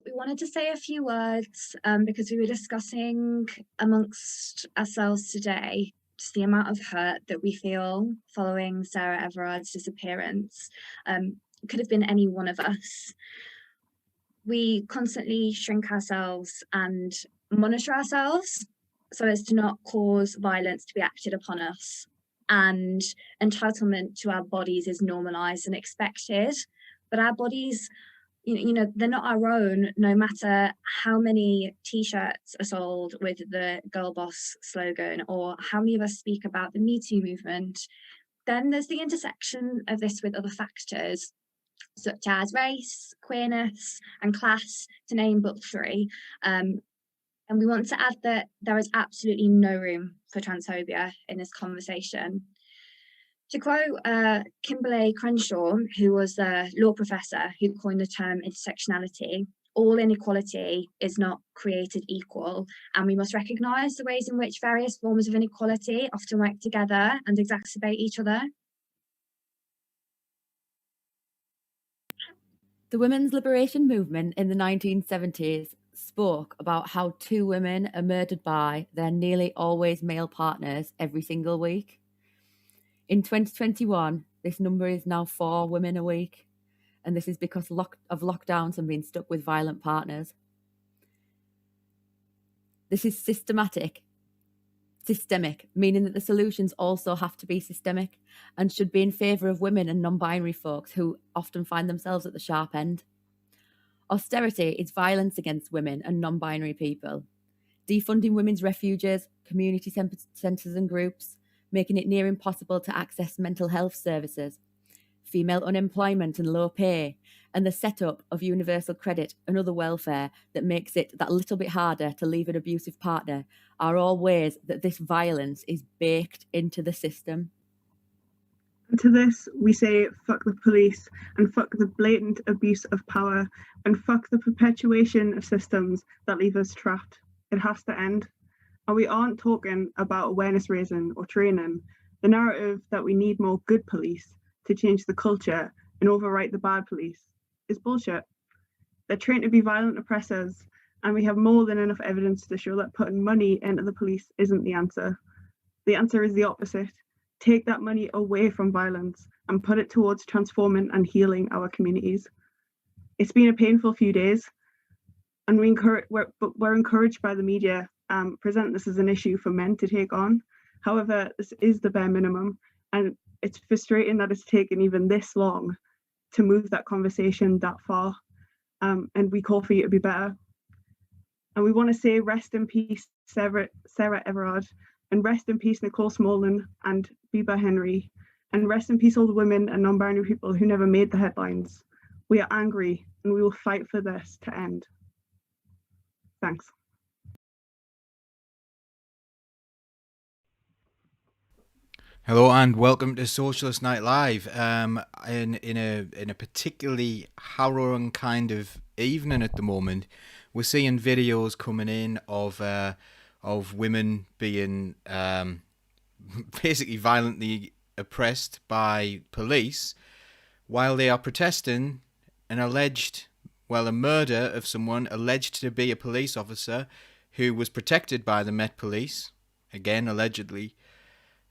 we wanted to say a few words because we were discussing amongst ourselves today just the amount of hurt that we feel following Sarah Everard's disappearance. It could have been any one of us. We constantly shrink ourselves and monitor ourselves so as to not cause violence to be acted upon us. And entitlement to our bodies is normalised and expected, but our bodies, they're not our own, no matter how many t-shirts are sold with the girl boss slogan or how many of us speak about the Me Too movement. Then there's the intersection of this with other factors such as race, queerness and class, to name but three. And we want to add that there is absolutely no room for transphobia in this conversation. To quote Kimberlé Crenshaw, who was a law professor who coined the term intersectionality, all inequality is not created equal, and we must recognise the ways in which various forms of inequality often work together and exacerbate each other. The women's liberation movement in the 1970s spoke about how 2 women are murdered by their nearly always male partners every single week. In 2021, this number is now 4 women a week, and this is because of lockdowns and being stuck with violent partners. This is systemic, meaning that the solutions also have to be systemic and should be in favour of women and non-binary folks who often find themselves at the sharp end. Austerity is violence against women and non-binary people, defunding women's refuges, community centres and groups, making it near impossible to access mental health services, female unemployment and low pay, and the setup of universal credit and other welfare that makes it that little bit harder to leave an abusive partner are all ways that this violence is baked into the system. And to this, we say fuck the police and fuck the blatant abuse of power and fuck the perpetuation of systems that leave us trapped. It has to end. And we aren't talking about awareness raising or training. The narrative that we need more good police to change the culture and overwrite the bad police is bullshit. They're trained to be violent oppressors, and we have more than enough evidence to show that putting money into the police isn't the answer. The answer is the opposite. Take that money away from violence and put it towards transforming and healing our communities. It's been a painful few days, and we're encouraged by the media present this as an issue for men to take on. However, this is the bare minimum, and it's frustrating that it's taken even this long to move that conversation that far. And we call for you to be better. And we want to say rest in peace, Sarah Everard, and rest in peace, Nicole Smolin and Biba Henry, and rest in peace all the women and non-binary people who never made the headlines. We are angry, and we will fight for this to end. Thanks. Hello and welcome to Socialist Night Live. In a particularly harrowing kind of evening at the moment, we're seeing videos coming in of women being basically violently oppressed by police while they are protesting a murder of someone alleged to be a police officer who was protected by the Met Police, again allegedly.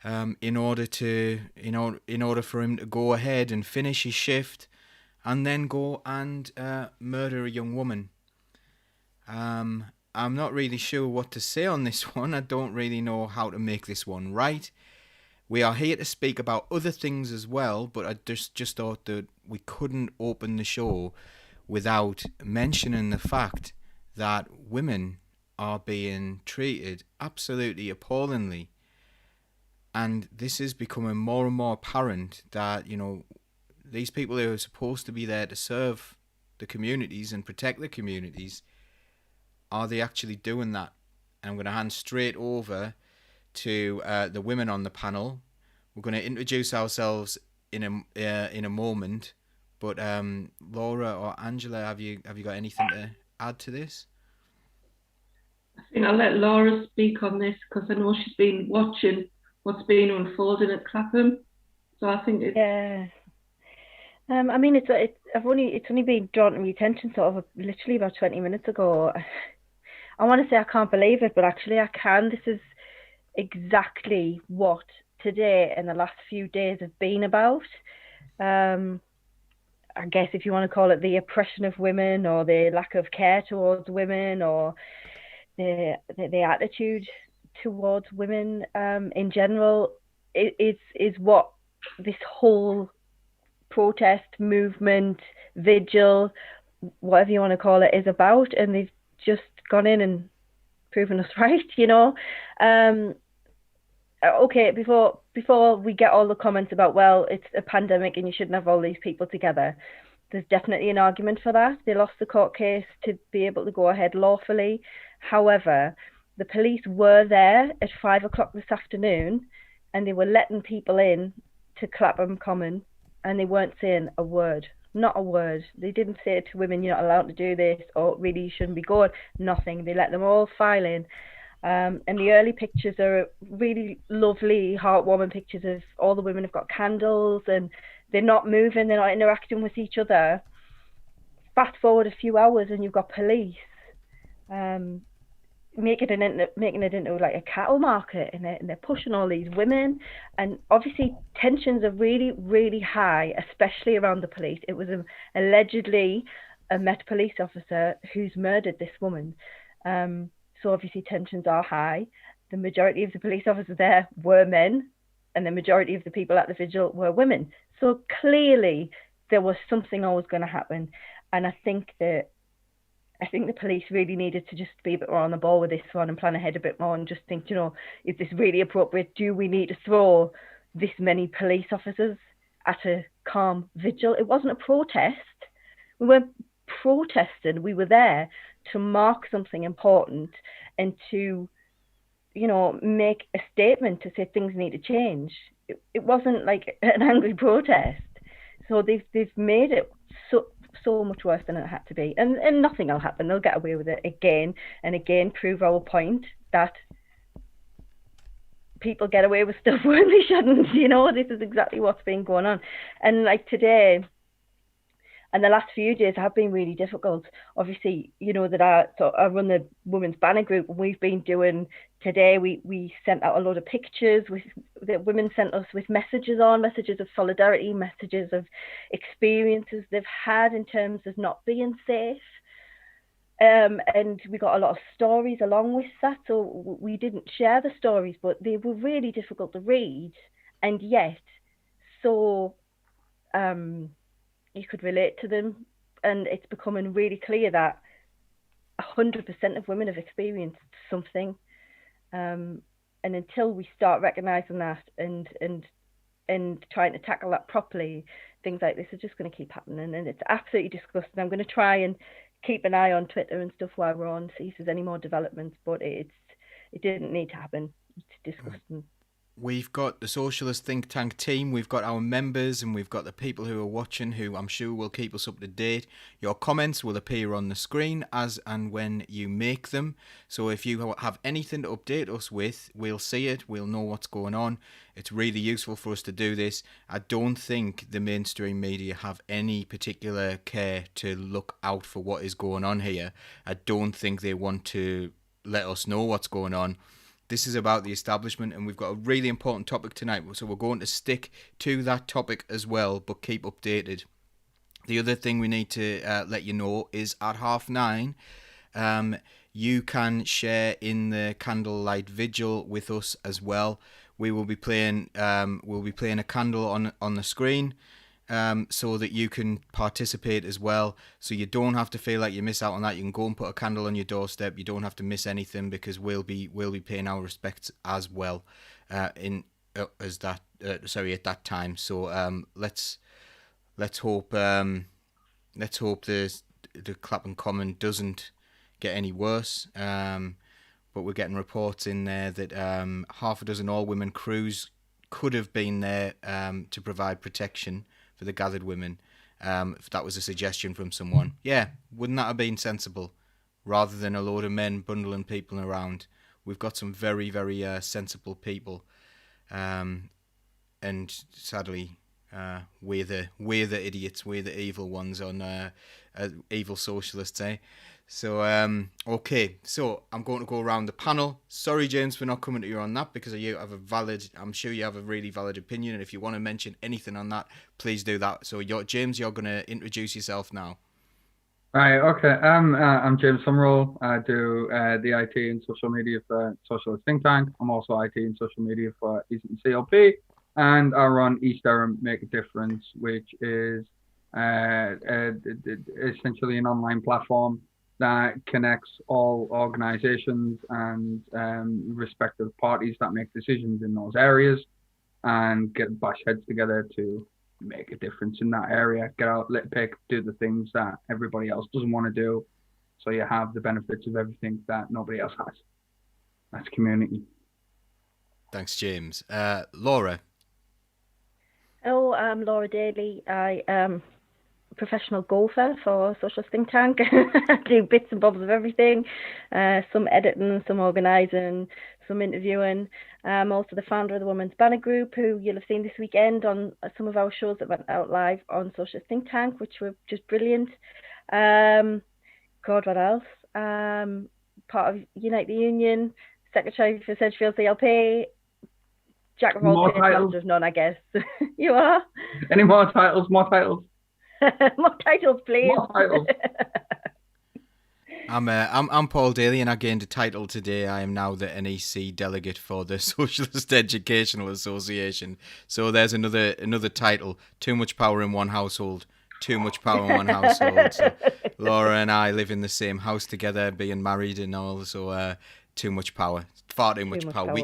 In order for him to go ahead and finish his shift and then go and murder a young woman. I'm not really sure what to say on this one. I don't really know how to make this one right. We are here to speak about other things as well, but I just thought that we couldn't open the show without mentioning the fact that women are being treated absolutely appallingly. And this is becoming more and more apparent that, these people who are supposed to be there to serve the communities and protect the communities, are they actually doing that? And I'm going to hand straight over to the women on the panel. We're going to introduce ourselves in a moment. But Laura or Angela, have you got anything to add to this? I think I'll let Laura speak on this because I know she's been watching what's been unfolding at Clapham, so I think it's... Yeah, I mean it's it's only been drawn to my attention sort of literally about 20 minutes ago. I want to say I can't believe it, but actually I can. This is exactly what today and the last few days have been about. I guess if you want to call it the oppression of women, or the lack of care towards women, or the attitude towards women in general, is what this whole protest movement, vigil, whatever you want to call it, is about. And they've just gone in and proven us right, okay, before we get all the comments about, well, it's a pandemic and you shouldn't have all these people together, there's definitely an argument for that. They lost the court case to be able to go ahead lawfully. However, the police were there at 5 o'clock this afternoon, and they were letting people in to Clapham Common, and they weren't saying a word. Not a word. They didn't say to women, you're not allowed to do this, or really you shouldn't be going. Nothing. They let them all file in. And the early pictures are really lovely, heartwarming pictures of all the women have got candles, and they're not moving, they're not interacting with each other. Fast forward a few hours and you've got police making it into like a cattle market, and they're pushing all these women, and obviously tensions are really, really high, especially around the police. It was allegedly a Met police officer who's murdered this woman. So obviously tensions are high. The majority of the police officers there were men, and the majority of the people at the vigil were women. So clearly there was something always going to happen. And I think the police really needed to just be a bit more on the ball with this one and plan ahead a bit more, and just think, is this really appropriate? Do we need to throw this many police officers at a calm vigil? It wasn't a protest. We weren't protesting. We were there to mark something important and to, make a statement to say things need to change. It wasn't like an angry protest. So they've made it so much worse than it had to be, and nothing will happen. They'll get away with it again and again, prove our point that people get away with stuff when they shouldn't. This is exactly what's been going on. And like today and the last few days have been really difficult. Obviously, that I run the Women's Banner Group, and we've been doing today. We sent out a lot of pictures that women sent us with messages of solidarity, messages of experiences they've had in terms of not being safe. And we got a lot of stories along with that. So we didn't share the stories, but they were really difficult to read, and yet so you could relate to them. And it's becoming really clear that 100% of women have experienced something. And until we start recognizing that and trying to tackle that properly, things like this are just going to keep happening, and it's absolutely disgusting. I'm going to try and keep an eye on Twitter and stuff while we're on, see if there's any more developments, but it didn't need to happen. It's disgusting. We've got the Socialist think tank team, we've got our members, and we've got the people who are watching, who I'm sure will keep us up to date. Your comments will appear on the screen as and when you make them. So if you have anything to update us with, we'll see it, we'll know what's going on. It's really useful for us to do this. I don't think the mainstream media have any particular care to look out for what is going on here. I don't think they want to let us know what's going on. This is about the establishment, and we've got a really important topic tonight, so we're going to stick to that topic as well, but keep updated. The other thing we need to let you know is at 9:30, you can share in the candlelight vigil with us as well. We will be playing a candle on the screen, so that you can participate as well. So you don't have to feel like you miss out on that. You can go and put a candle on your doorstep. You don't have to miss anything, because we'll be paying our respects as well at that time. So let's hope the Clapham Common doesn't get any worse. But we're getting reports in there that half a dozen all-women crews could have been there to provide protection for the gathered women. If that was a suggestion from someone. Yeah, wouldn't that have been sensible? Rather than a load of men bundling people around. We've got some very, very sensible people. And sadly, we're the idiots, we're the evil ones on evil socialists, eh? So okay, so I'm going to go around the panel. Sorry, James, for not coming to you on that, because I'm sure you have a really valid opinion, and if you want to mention anything on that, please do that. So James, you're going to introduce yourself now. Right, okay. I'm James Summerall. I do the IT and social media for Socialist think tank. I'm also IT and social media for Eastern CLP, and I run East Durham Make a Difference, which is essentially an online platform that connects all organisations and respective parties that make decisions in those areas, and bash heads together to make a difference in that area, get out, do the things that everybody else doesn't want to do, so you have the benefits of everything that nobody else has. That's community. Thanks, James. Laura. Oh, I'm Laura Daly. I am a professional golfer for Socialist think tank. I do bits and bobs of everything, some editing, some organising, some interviewing. I'm also the founder of the Women's Banner Group, who you'll have seen this weekend on some of our shows that went out live on Socialist think tank, which were just brilliant. God, what else? Part of Unite the Union, Secretary for Sedgefield CLP, Jack of all trades, master of none, I guess. You are? Any more titles? More titles? More titles, please. More titles. I'm Paul Daly, and I gained a title today. I am now the NEC delegate for the Socialist Educational Association. So there's another title. Too much power in one household. Too much power in one household. So Laura and I live in the same house together, being married and all. So too much power. Far too much power.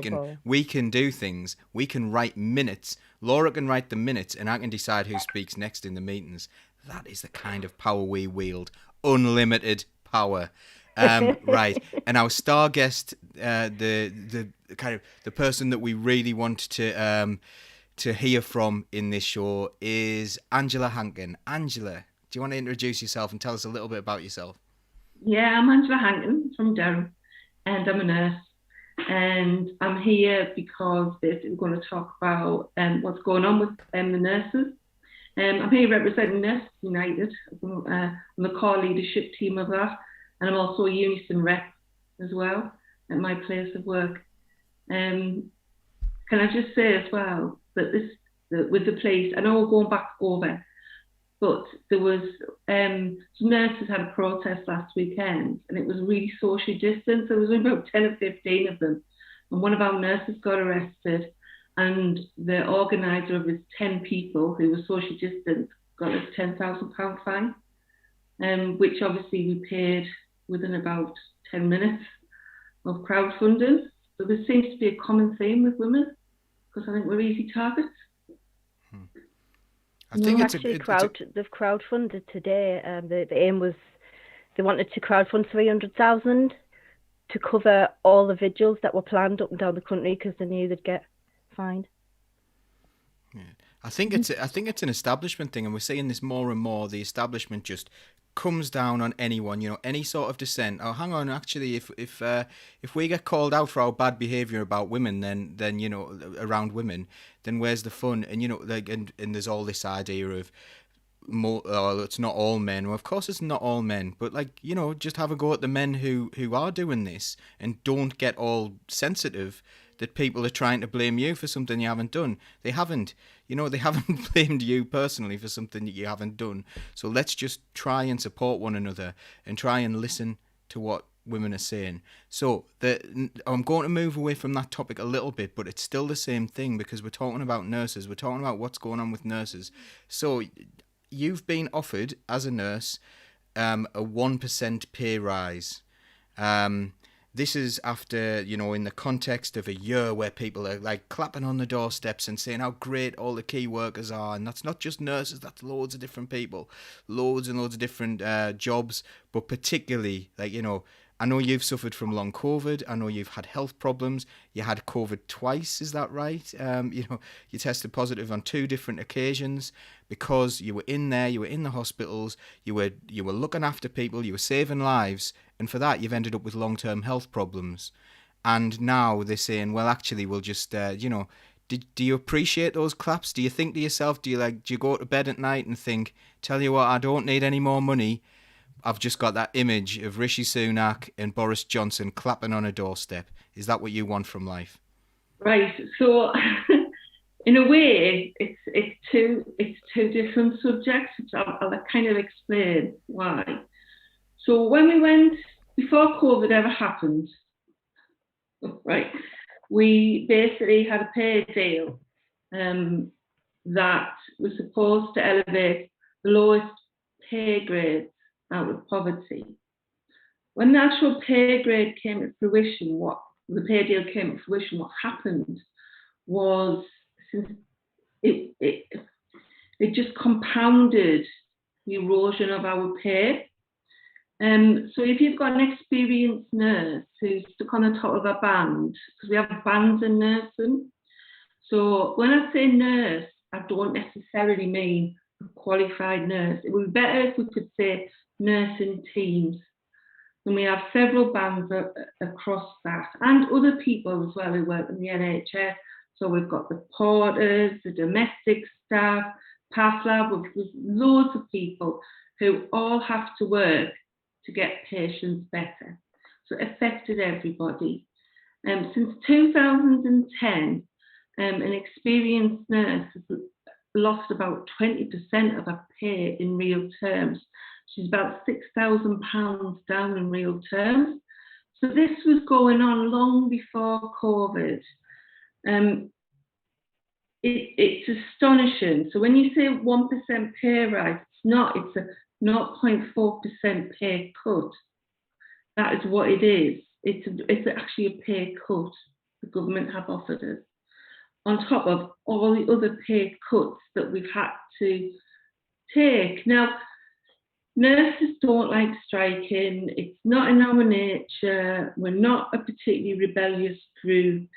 We can do things. We can write minutes. Laura can write the minutes, and I can decide who speaks next in the meetings. That is the kind of power we wield. Unlimited power. Right. And our star guest, the kind of the person that we really want to hear from in this show is Angela Hankin. Angela, do you want to introduce yourself and tell us a little bit about yourself? Yeah, I'm Angela Hankin from Durham, and I'm a nurse. And I'm here because basically we're going to talk about what's going on with the nurses. I'm here representing Nurses United. I'm the core leadership team of that, and I'm also a Unison rep as well at my place of work. Can I just say as well that with the police, I know we're going back over, but there was some nurses had a protest last weekend, and it was really socially distanced. There was about 10 or 15 of them, and one of our nurses got arrested, and the organiser of his 10 people who were socially distanced got a £10,000 fine, which obviously we paid within about 10 minutes of crowdfunding. So there seems to be a common theme with women, because I think we're easy targets. I think they've crowdfunded today. The aim was they wanted to crowdfund 300,000 to cover all the vigils that were planned up and down the country, because they knew they'd get fined. Yeah. I think it's an establishment thing, and we're seeing this more and more. The establishment just comes down on anyone, any sort of dissent. Oh, hang on, actually, if we get called out for our bad behaviour about women, then around women, then where's the fun? And and there's all this idea of it's not all men. Well, of course it's not all men, but just have a go at the men who are doing this, and don't get all sensitive that people are trying to blame you for something you haven't done. They haven't. They haven't blamed you personally for something that you haven't done. So let's just try and support one another and try and listen to what women are saying. So I'm going to move away from that topic a little bit, but it's still the same thing, because we're talking about nurses. We're talking about what's going on with nurses. So you've been offered, as a nurse, a 1% pay rise. This is after, in the context of a year where people are clapping on the doorsteps and saying how great all the key workers are. And that's not just nurses, that's loads of different people, loads and loads of different jobs. But particularly, I know you've suffered from long COVID. I know you've had health problems. You had COVID twice, is that right? You tested positive on 2 different occasions because you were in there, you were in the hospitals, you were looking after people, you were saving lives, and for that you've ended up with long-term health problems. And now they're saying, well, actually, we'll just, Do you appreciate those claps? Do you think to yourself, do you go to bed at night and think, tell you what, I don't need any more money. I've just got that image of Rishi Sunak and Boris Johnson clapping on a doorstep. Is that what you want from life? Right. So, in a way, it's two different subjects, which I'll kind of explain why. So when we went, before COVID ever happened, right, we basically had a pay deal that was supposed to elevate the lowest pay grades out of poverty. When the actual pay grade came to fruition, what happened was, since it just compounded the erosion of our pay. So if you've got an experienced nurse who's stuck on the top of a band, because we have bands in nursing. So when I say nurse, I don't necessarily mean a qualified nurse. It would be better if we could say nursing teams. And we have several bands across that, and other people as well who work in the NHS. So we've got the porters, the domestic staff, path lab, there's loads of people who all have to work to get patients better. So it affected everybody. Since 2010, an experienced nurse has lost about 20% of her pay in real terms. She's about £6,000 down in real terms. So this was going on long before COVID. It's astonishing. So when you say 1% pay rise, it's a 0.4% pay cut. That is what it is. It's actually a pay cut the government have offered us, on top of all the other pay cuts that we've had to take. Now, nurses don't like striking. It's not in our nature. We're not a particularly rebellious group.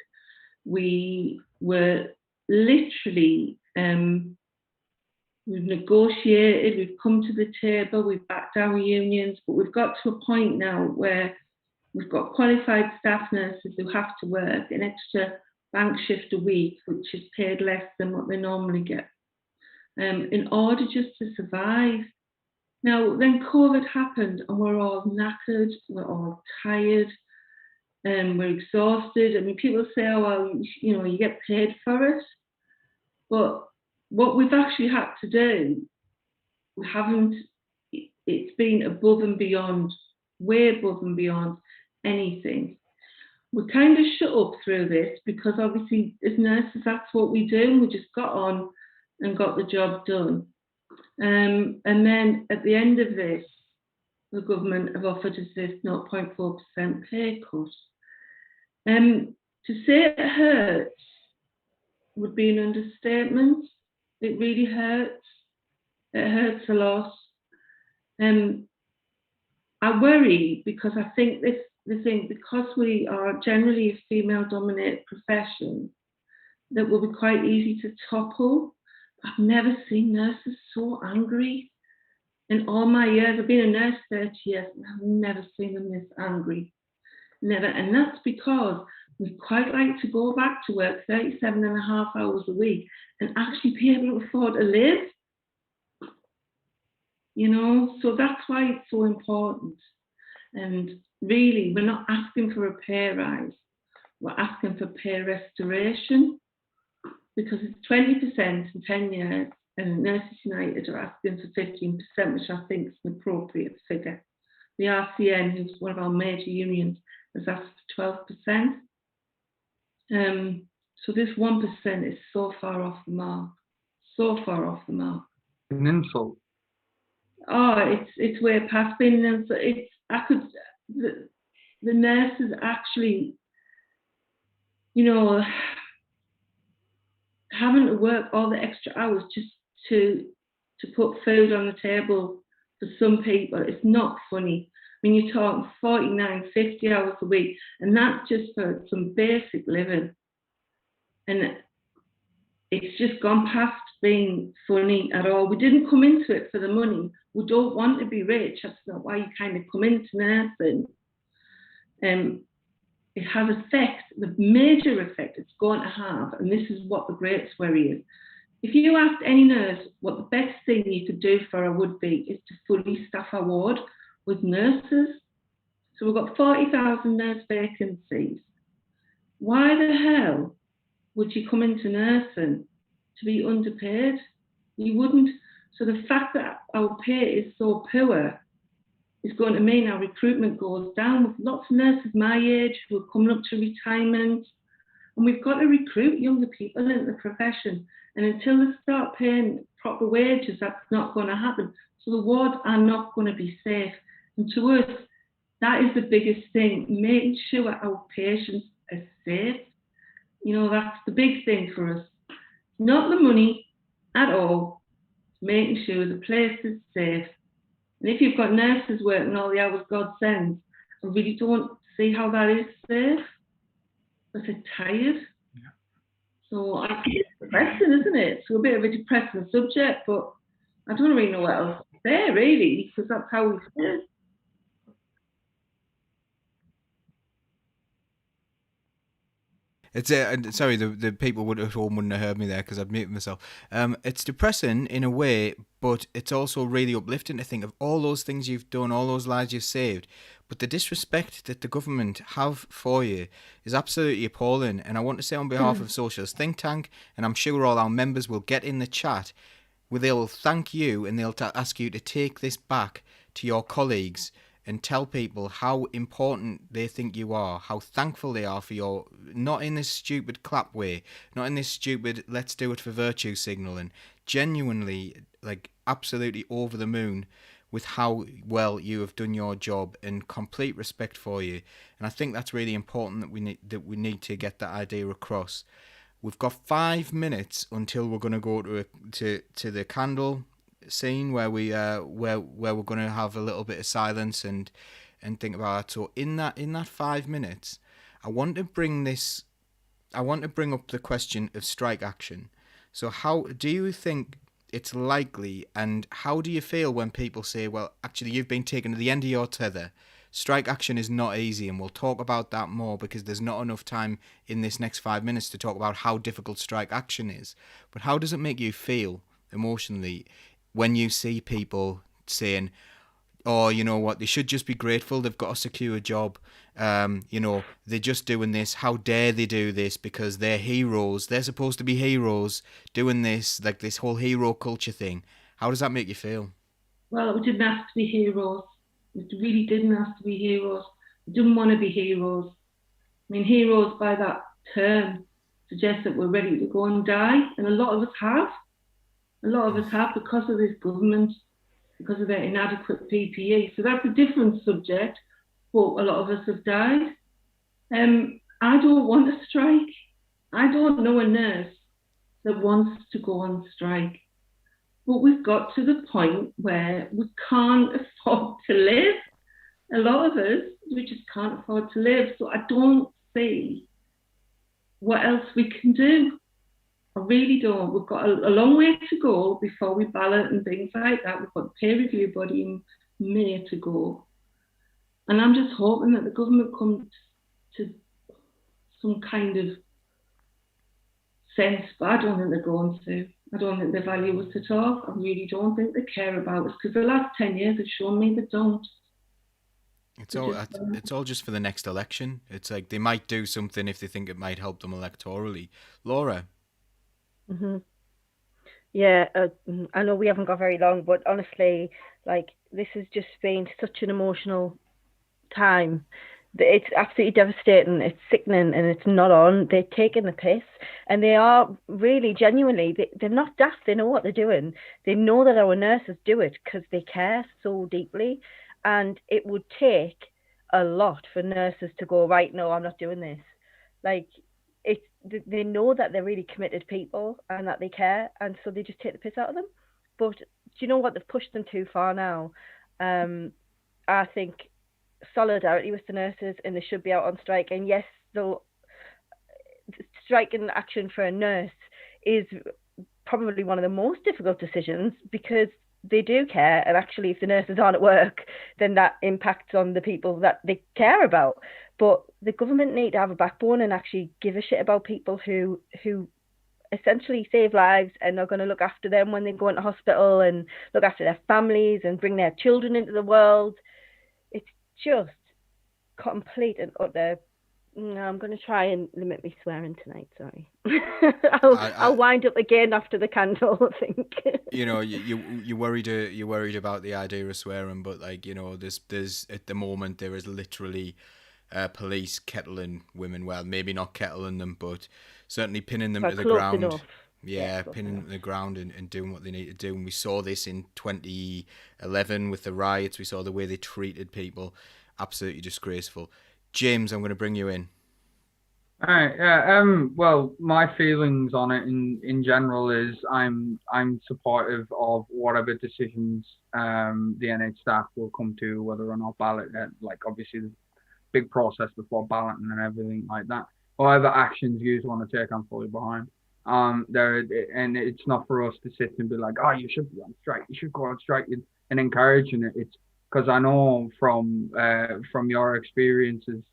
We were literally, we've negotiated, we've come to the table, we've backed our unions, but we've got to a point now where we've got qualified staff nurses who have to work an extra bank shift a week, which is paid less than what they normally get, in order just to survive. Now, then COVID happened and we're all knackered, we're all tired, we're exhausted. I mean, people say, oh, well, you get paid for it. But what we've actually had to do, it's been above and beyond, way above and beyond anything. We kind of shut up through this because obviously as nurses, that's what we do. And we just got on and got the job done. And then at the end of this, the government have offered us this 0.4% pay cut. To say it hurts would be an understatement. It really hurts. It hurts a lot. I worry because I think because we are generally a female-dominated profession, that will be quite easy to topple. I've never seen nurses so angry. In all my years, I've been a nurse 30 years, and I've never seen them this angry. Never. And that's because we'd quite like to go back to work 37.5 hours a week and actually be able to afford to live. So that's why it's so important. And really, we're not asking for a pay rise. We're asking for pay restoration, because it's 20% in 10 years, and Nurses United are asking for 15%, which I think is an appropriate figure. The RCN, who's one of our major unions, has asked for 12%. So this 1% is so far off the mark. So far off the mark. An insult. Oh, it's way past being an insult. The nurses actually, having to work all the extra hours just to put food on the table for some people, it's not funny. I mean, you're talking 49, 50 hours a week, and that's just for some basic living. And it's just gone past being funny at all. We didn't come into it for the money. We don't want to be rich. That's not why you kind of come into nursing. it has effect, the major effect it's going to have, and this is what the greatest worry is. If you asked any nurse what the best thing you could do for her would be, is to fully staff our ward with nurses. So we've got 40,000 nurse vacancies. Why the hell would you come into nursing to be underpaid? You wouldn't. So the fact that our pay is so poor is going to mean our recruitment goes down. With lots of nurses my age who are coming up to retirement, and we've got to recruit younger people into the profession. And until they start paying proper wages, that's not going to happen. So the wards are not going to be safe. And to us, that is the biggest thing, making sure our patients are safe. You know, that's the big thing for us. Not the money at all, making sure the place is safe. And if you've got nurses working all the hours God sends, I really don't see how that is safe. Because they're tired. Yeah. So it's depressing, isn't it? It's a bit of a depressing subject, but I don't really know what else to say, really, because that's how we feel. It's sorry, the people at home wouldn't have heard me there because I'd muted myself. It's depressing in a way, but it's also really uplifting to think of all those things you've done, all those lives you've saved. But the disrespect that the government have for you is absolutely appalling. And I want to say on behalf of Socialist Think Tank, and I'm sure all our members will get in the chat, where they'll thank you and they'll ask you to take this back to your colleagues and tell people how important they think you are, how thankful they are for your, not in this stupid clap way, not in this stupid let's do it for virtue signalling, genuinely, like, absolutely over the moon with how well you have done your job, and complete respect for you. And I think that's really important that we need to get that idea across. We've got 5 minutes until we're going to go to the candle scene where we're going to have a little bit of silence and think about it. So in that 5 minutes, I want to bring up the question of strike action. So how do you think it's likely, and how do you feel when people say, well, actually you've been taken to the end of your tether, strike action is not easy? And we'll talk about that more because there's not enough time in this next 5 minutes to talk about how difficult strike action is. But how does it make you feel emotionally when you see people saying, oh, you know what, they should just be grateful, they've got a secure job, you know, they're just doing this, how dare they do this because they're heroes, they're supposed to be heroes doing this, like this whole hero culture thing. How does that make you feel? Well, we didn't ask to be heroes. We really didn't ask to be heroes. We didn't want to be heroes. I mean, heroes by that term suggests that we're ready to go and die, and a lot of us have. A lot of us have, because of this government, because of their inadequate PPE. So that's a different subject, but a lot of us have died. I don't want to strike. I don't know a nurse that wants to go on strike. But we've got to the point where we can't afford to live. A lot of us, we just can't afford to live. So I don't see what else we can do. I really don't. We've got a long way to go before we ballot and things like that. We've got a peer review body in May to go. And I'm just hoping that the government comes to some kind of sense, but I don't think they're going to. I don't think they value us at all. I really don't think they care about us, because the last 10 years have shown me they don't. It's all just for the next election. It's like they might do something if they think it might help them electorally. Laura? Mm-hmm. Yeah, I know we haven't got very long, but honestly, like, this has just been such an emotional time. It's absolutely devastating. It's sickening, and it's not on. They're taking the piss, and they are really genuinely. They're not daft. They know what they're doing. They know that our nurses do it because they care so deeply, and it would take a lot for nurses to go, right, no, I'm not doing this. Like, they know that they're really committed people and that they care, and so they just take the piss out of them. But do you know what? They've pushed them too far now. I think solidarity with the nurses, and they should be out on strike. And yes, they'll striking action for a nurse is probably one of the most difficult decisions, because they do care, and actually if the nurses aren't at work, then that impacts on the people that they care about. But the government need to have a backbone and actually give a shit about people who essentially save lives and are going to look after them when they go into hospital and look after their families and bring their children into the world. It's just complete and utter. No, I'm going to try and limit me swearing tonight. Sorry, I'll wind up again after the candle. I think. You know, you worried about the idea of swearing, but like, you know, there's at the moment there is literally police kettling women. Well, maybe not kettling them, but certainly pinning them to the ground. Enough. Yeah, pinning them to the ground and doing what they need to do. And we saw this in 2011 with the riots. We saw the way they treated people. Absolutely disgraceful. James, I'm going to bring you in. All right. Yeah. Well, my feelings on it in general is I'm supportive of whatever decisions the NH staff will come to, whether or not ballot. Like obviously, there's a big process before balloting and everything like that. Whatever actions you want to take, I'm fully behind. And it's not for us to sit and be like, oh, you should be on strike. You should go on strike and encouraging it. It's because I know from your experiences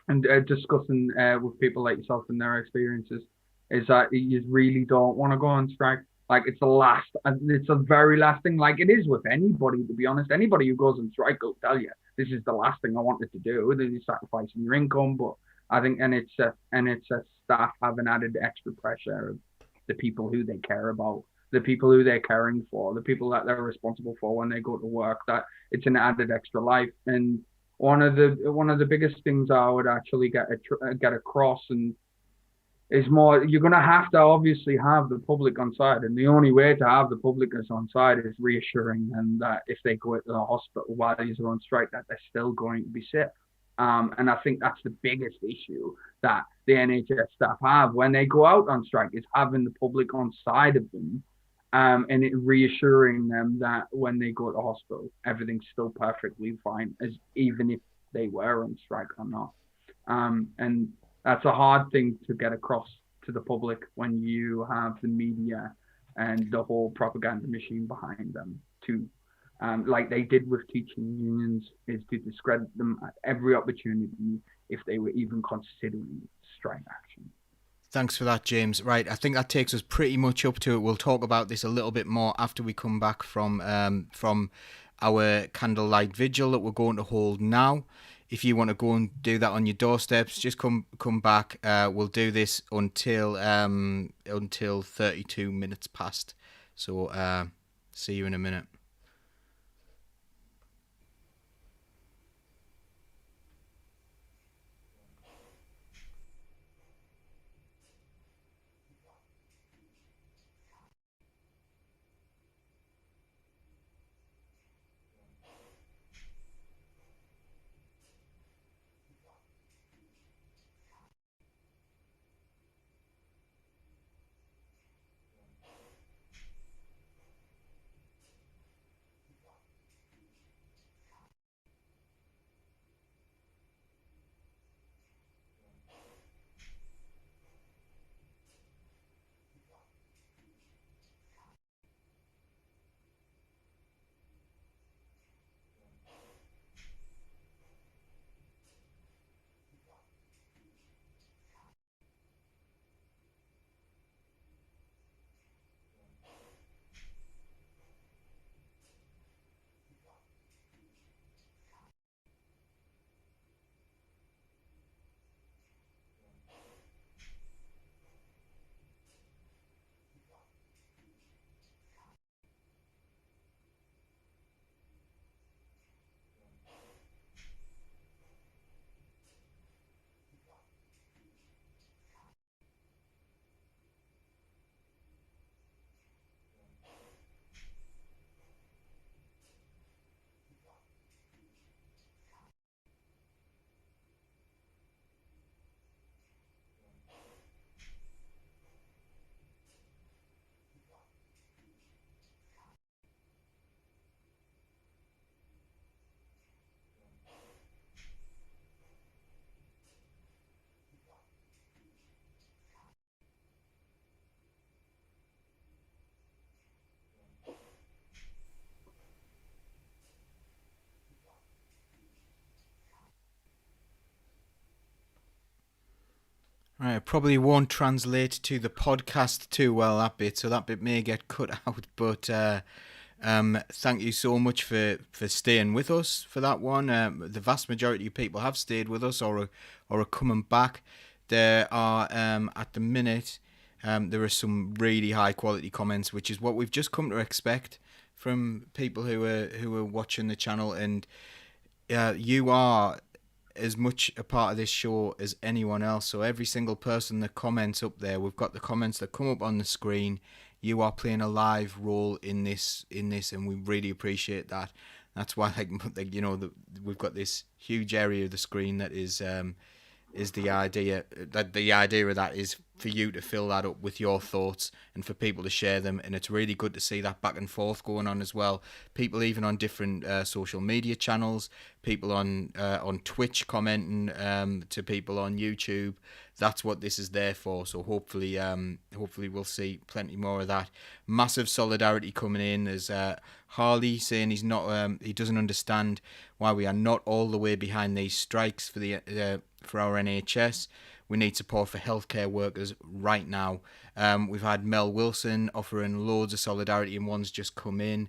and discussing with people like yourself and their experiences is that you really don't want to go on strike. Like it's the very last thing. Like it is with anybody, to be honest. Anybody who goes on strike will tell you this is the last thing I wanted to do. Then you're sacrificing your income. But I think NHS staff have an added extra pressure of the people who they care about, the people who they're caring for, the people that they're responsible for when they go to work. That it's an added extra life. And one of the biggest things I would actually get across and is more, you're going to have to obviously have the public on side, and the only way to have the public on side is reassuring them that if they go to the hospital while they're on strike, that they're still going to be safe. And I think that's the biggest issue that the NHS staff have when they go out on strike, is having the public on side of them, and it reassuring them that when they go to hospital, everything's still perfectly fine, as even if they were on strike or not. And that's a hard thing to get across to the public when you have the media and the whole propaganda machine behind them too. Like they did with teaching unions, is to discredit them at every opportunity if they were even considering strike action. Thanks for that, James. Right, I think that takes us pretty much up to it. We'll talk about this a little bit more after we come back from our candlelight vigil that we're going to hold now. If you want to go and do that on your doorsteps, just come back. We'll do this until 32 minutes past. So see you in a minute. Right, it probably won't translate to the podcast too well, that bit, so that bit may get cut out, but thank you so much for staying with us for that one. The vast majority of people have stayed with us or are coming back. There are, at the minute, there are some really high quality comments, which is what we've just come to expect from people who are watching the channel, and you are as much a part of this show as anyone else. So every single person that comments up there, we've got the comments that come up on the screen. You are playing a live role in this, and we really appreciate that. That's why, we've got this huge area of the screen that is the idea. That the idea of that is for you to fill that up with your thoughts and for people to share them. And it's really good to see that back and forth going on as well. People even on different social media channels, people on Twitch commenting to people on YouTube. That's what this is there for. So hopefully we'll see plenty more of that. Massive solidarity coming in. There's Harley saying he's not he doesn't understand why we are not all the way behind these strikes for our NHS. We need support for healthcare workers right now. We've had Mel Wilson offering loads of solidarity, and one's just come in.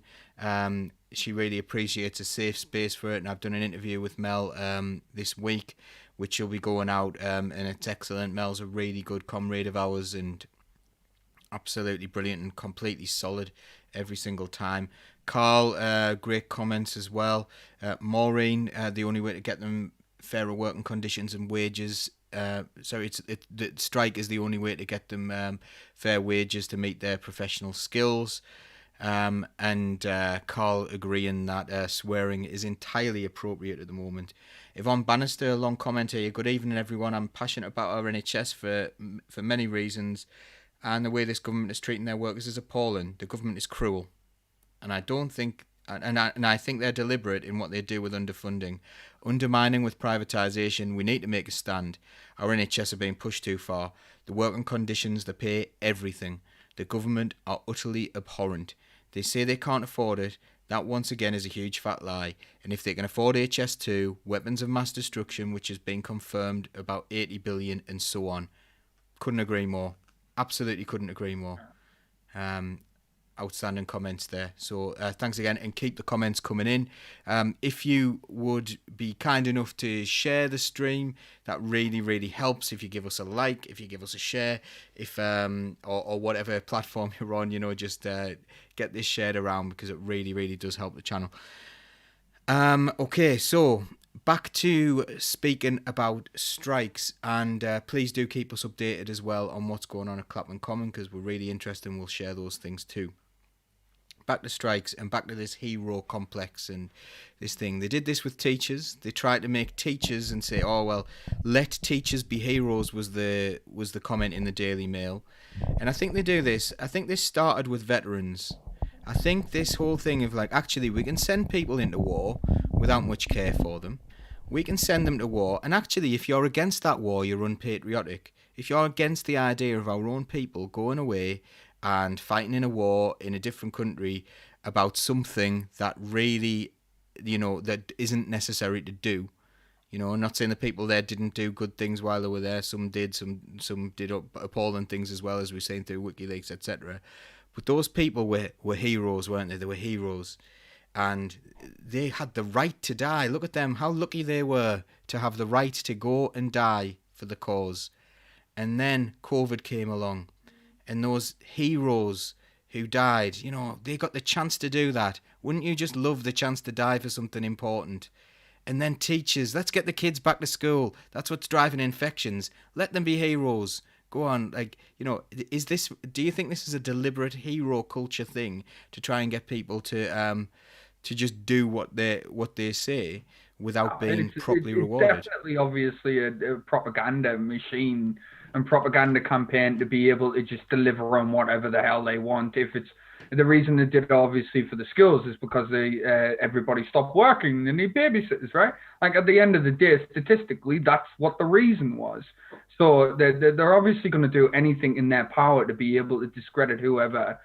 She really appreciates a safe space for it, and I've done an interview with Mel this week, which will be going out, and it's excellent. Mel's a really good comrade of ours and absolutely brilliant and completely solid every single time. Carl, great comments as well. Maureen, the only way to get them fairer working conditions and wages. So the strike is the only way to get them fair wages to meet their professional skills. And Carl agreeing that swearing is entirely appropriate at the moment. Yvonne Bannister, a long comment here. Good evening, everyone. I'm passionate about our NHS for many reasons, and the way this government is treating their workers is appalling. The government is cruel, and I don't think. And I think they're deliberate in what they do with underfunding. Undermining with privatisation, we need to make a stand. Our NHS are being pushed too far. The working conditions, the pay, everything. The government are utterly abhorrent. They say they can't afford it. That once again is a huge fat lie. And if they can afford HS2, weapons of mass destruction, which has been confirmed, about 80 billion and so on. Couldn't agree more. Absolutely couldn't agree more. Outstanding comments there. So thanks again, and keep the comments coming in. If you would be kind enough to share the stream, that really, really helps. If you give us a like, if you give us a share, if or whatever platform you're on, just get this shared around, because it really, really does help the channel. Okay, so back to speaking about strikes, and please do keep us updated as well on what's going on at Clapham Common, because we're really interested and we'll share those things too. Back to strikes and back to this hero complex and this thing. They did this with teachers. They tried to make teachers and say, oh, well, let teachers be heroes was the comment in the Daily Mail. And I think they do this. I think this started with veterans. I think this whole thing of actually, we can send people into war without much care for them. We can send them to war. And actually, if you're against that war, you're unpatriotic. If you're against the idea of our own people going away and fighting in a war in a different country about something that really, that isn't necessary to do. I'm not saying the people there didn't do good things while they were there. Some did, some did appalling things as well, as we've seen through WikiLeaks, etc. But those people were heroes, weren't they? They were heroes. And they had the right to die. Look at them, how lucky they were to have the right to go and die for the cause. And then COVID came along. And those heroes who died, they got the chance to do that. Wouldn't you just love the chance to die for something important? And then teachers, let's get the kids back to school. That's what's driving infections. Let them be heroes. Go on, do you think this is a deliberate hero culture thing to try and get people to just do what they say without being properly rewarded? It's definitely, obviously, a propaganda machine and propaganda campaign to be able to just deliver on whatever the hell they want. If it's the reason they did it, obviously, for the schools is because everybody stopped working and they need babysitters, right? At the end of the day, statistically, that's what the reason was. So they're obviously going to do anything in their power to be able to discredit whoever,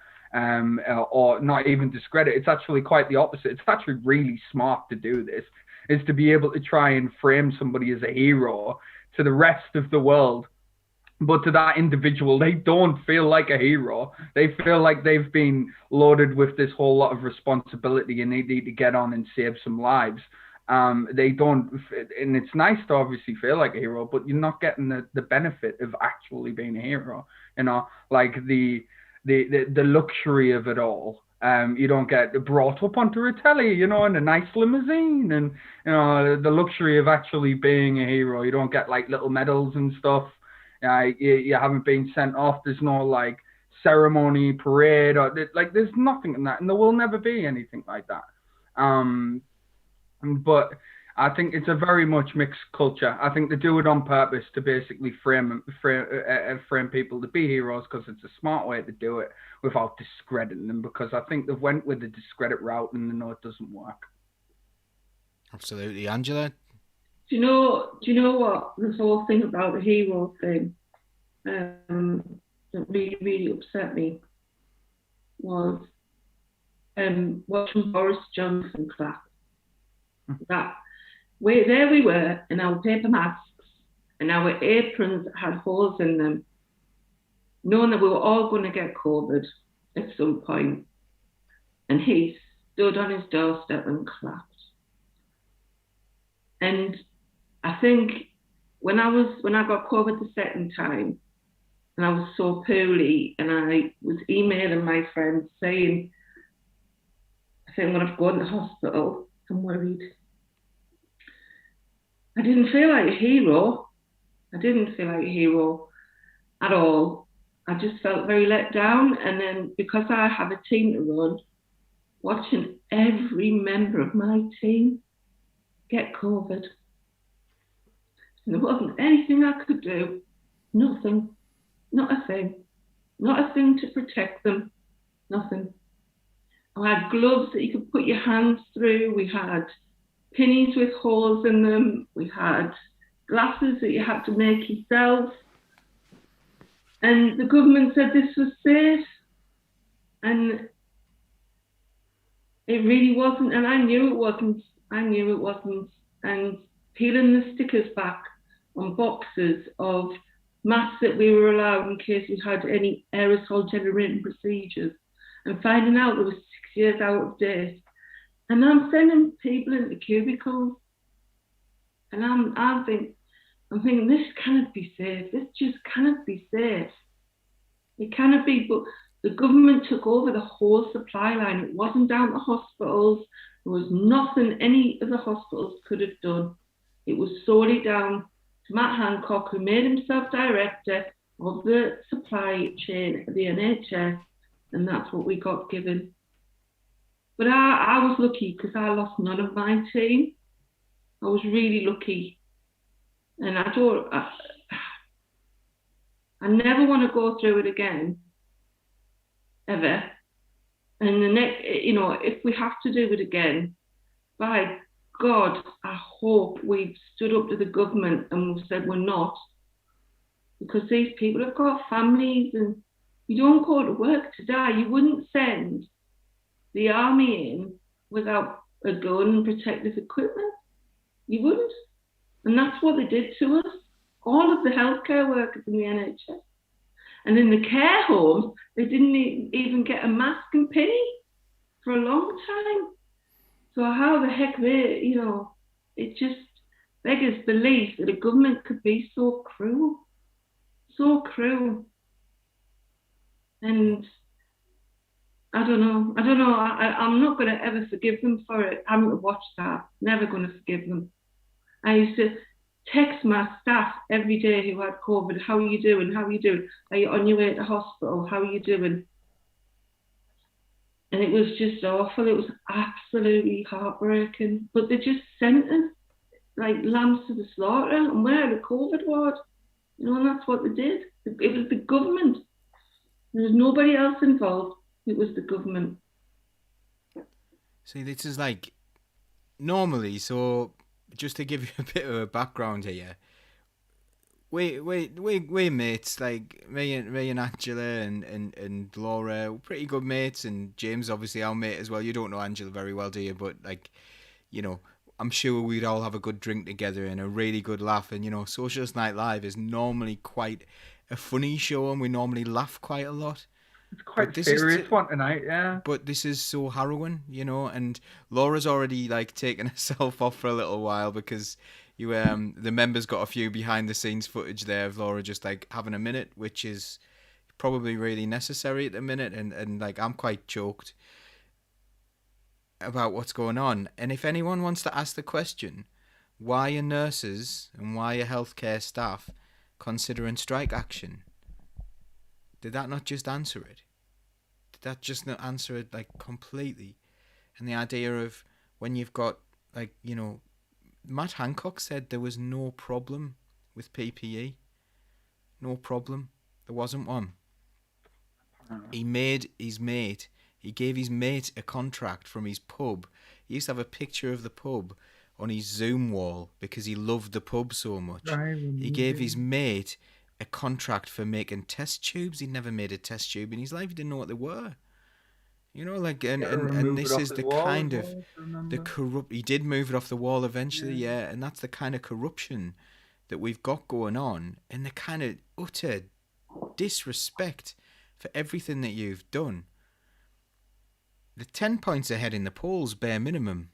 or not even discredit. It's actually quite the opposite. It's actually really smart to do this, is to be able to try and frame somebody as a hero to the rest of the world, But to that individual, they don't feel like a hero. They feel like they've been loaded with this whole lot of responsibility and they need to get on and save some lives. They don't, and it's nice to obviously feel like a hero, but you're not getting the benefit of actually being a hero. Like the luxury of it all. You don't get brought up onto a telly, in a nice limousine, and the luxury of actually being a hero. You don't get like little medals and stuff. You haven't been sent off. There's no like ceremony, parade, or like there's nothing in that, and there will never be anything like that. But I think it's a very much mixed culture. I think they do it on purpose to basically frame people to be heroes because it's a smart way to do it without discrediting them. Because I think they've went with the discredit route and they know it doesn't work. Absolutely, Angela. Do you know what this whole thing about the hero thing that really, really upset me was watching Boris Johnson clap. There we were in our paper masks and our aprons had holes in them, knowing that we were all going to get COVID at some point. And he stood on his doorstep and clapped. And I think when I got COVID the second time, and I was so poorly, and I was emailing my friends saying I'm going to go into hospital, I'm worried. I didn't feel like a hero. I didn't feel like a hero at all. I just felt very let down. And then because I have a team to run, watching every member of my team get COVID. And there wasn't anything I could do. Nothing. Not a thing. Not a thing to protect them. Nothing. I had gloves that you could put your hands through. We had pennies with holes in them. We had glasses that you had to make yourself. And the government said this was safe. And it really wasn't. And I knew it wasn't. And peeling the stickers back on boxes of masks that we were allowed in case we had any aerosol generating procedures, and finding out there was 6 years out of date. And I'm sending people into cubicles, and I'm thinking this cannot be safe. This just cannot be safe. It cannot be. But the government took over the whole supply line. It wasn't down to hospitals. There was nothing any of the hospitals could have done. It was solely down to Matt Hancock, who made himself director of the supply chain of the NHS, and that's what we got given. But I was lucky because I lost none of my team. I was really lucky. And I never want to go through it again, ever. And the next, if we have to do it again, by God, I hope we've stood up to the government and we've said we're not. Because these people have got families and you don't go to work to die. You wouldn't send the army in without a gun and protective equipment. You wouldn't. And that's what they did to us. All of the healthcare workers in the NHS. And in the care homes, they didn't even get a mask and penny for a long time. So how the heck it just beggars belief that a government could be so cruel. So cruel. And I don't know. I'm not going to ever forgive them for it. I'm going to watch that. Never going to forgive them. I used to text my staff every day who had COVID. How are you doing? How are you doing? Are you on your way to hospital? How are you doing? And it was just awful. It was absolutely heartbreaking. But they just sent us like lambs to the slaughter. And we're in a COVID ward. And that's what they did. It was the government. There was nobody else involved. It was the government. See, this is like normally, so just to give you a bit of a background here, we're mates, like me and Angela and Laura, we're pretty good mates, and James obviously our mate as well. You don't know Angela very well, do you? But I'm sure we'd all have a good drink together and a really good laugh. And Socialist Night Live is normally quite a funny show and we normally laugh quite a lot. It's quite But this serious is one tonight, yeah. But this is so harrowing, you know. And Laura's already like taken herself off for a little while because the members got a few behind the scenes footage there of Laura just like having a minute, which is probably really necessary at the minute. And like I'm quite choked about what's going on. And if anyone wants to ask the question, why are nurses and why are healthcare staff considering strike action? Did that not just answer it? Did that just not answer it like completely? And the idea of when you've got like, you know, Matt Hancock said there was no problem with PPE. No problem. There wasn't one. He gave his mate a contract from his pub. He used to have a picture of the pub on his Zoom wall because he loved the pub so much. He gave his mate a contract for making test tubes. He'd never made a test tube in his life. He didn't know what they were. You know, like, and this is the kind of the corrupt. He did move it off the wall eventually, yeah, and that's the kind of corruption that we've got going on, and the kind of utter disrespect for everything that you've done. The 10 points ahead in the polls, bare minimum.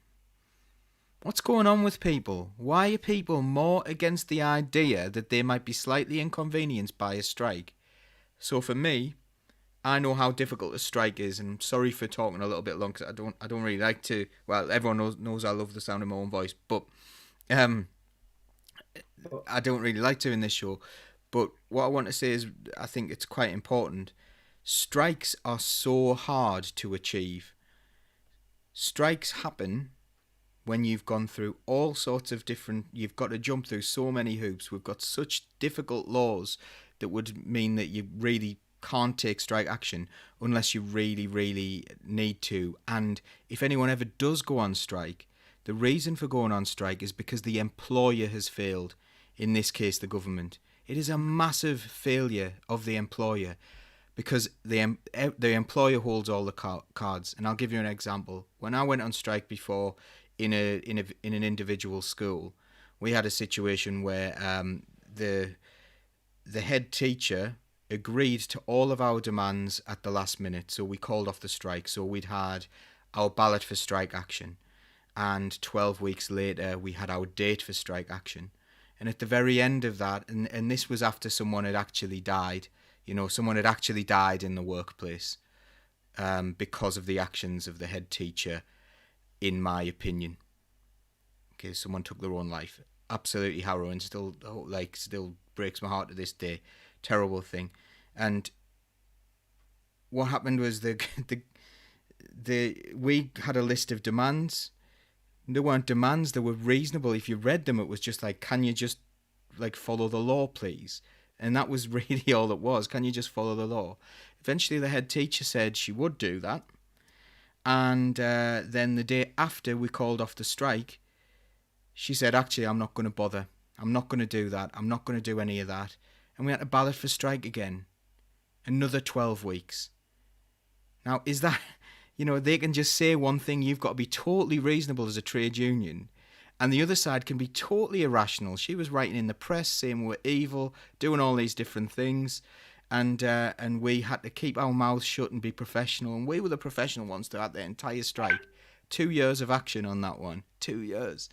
What's going on with people? Why are people more against the idea that they might be slightly inconvenienced by a strike? So for me, I know how difficult a strike is, and I'm sorry for talking a little bit long because I don't really like to. Well, everyone knows I love the sound of my own voice, but I don't really like to in this show. But what I want to say is, I think it's quite important. Strikes are so hard to achieve. Strikes happen when you've gone through all sorts of different. You've got to jump through so many hoops. We've got such difficult laws that would mean that you really can't take strike action unless you really, really need to. And if anyone ever does go on strike, the reason for going on strike is because the employer has failed. In this case, the government. It is a massive failure of the employer because the employer holds all the cards. And I'll give you an example. When I went on strike before in an individual school, we had a situation where the head teacher agreed to all of our demands at the last minute, so we called off the strike. So we'd had our ballot for strike action, and 12 weeks later we had our date for strike action. And at the very end of that, and this was after someone had actually died, you know, someone had actually died in the workplace because of the actions of the head teacher, in my opinion. Okay, someone took their own life. Absolutely harrowing. Still breaks my heart to this day. Terrible thing. And what happened was we had a list of demands. There weren't demands, they were reasonable. If you read them, it was just like, can you just like follow the law, please? And that was really all it was. Can you just follow the law? Eventually the head teacher said she would do that. And then the day after we called off the strike, she said, actually, I'm not going to bother. I'm not going to do that. I'm not going to do any of that. And we had to ballot for strike again. Another 12 weeks. Now, is that, you know, they can just say one thing, you've got to be totally reasonable as a trade union. And the other side can be totally irrational. She was writing in the press saying we're evil, doing all these different things. And we had to keep our mouths shut and be professional. And we were the professional ones throughout the entire strike. 2 years of action on that one. 2 years.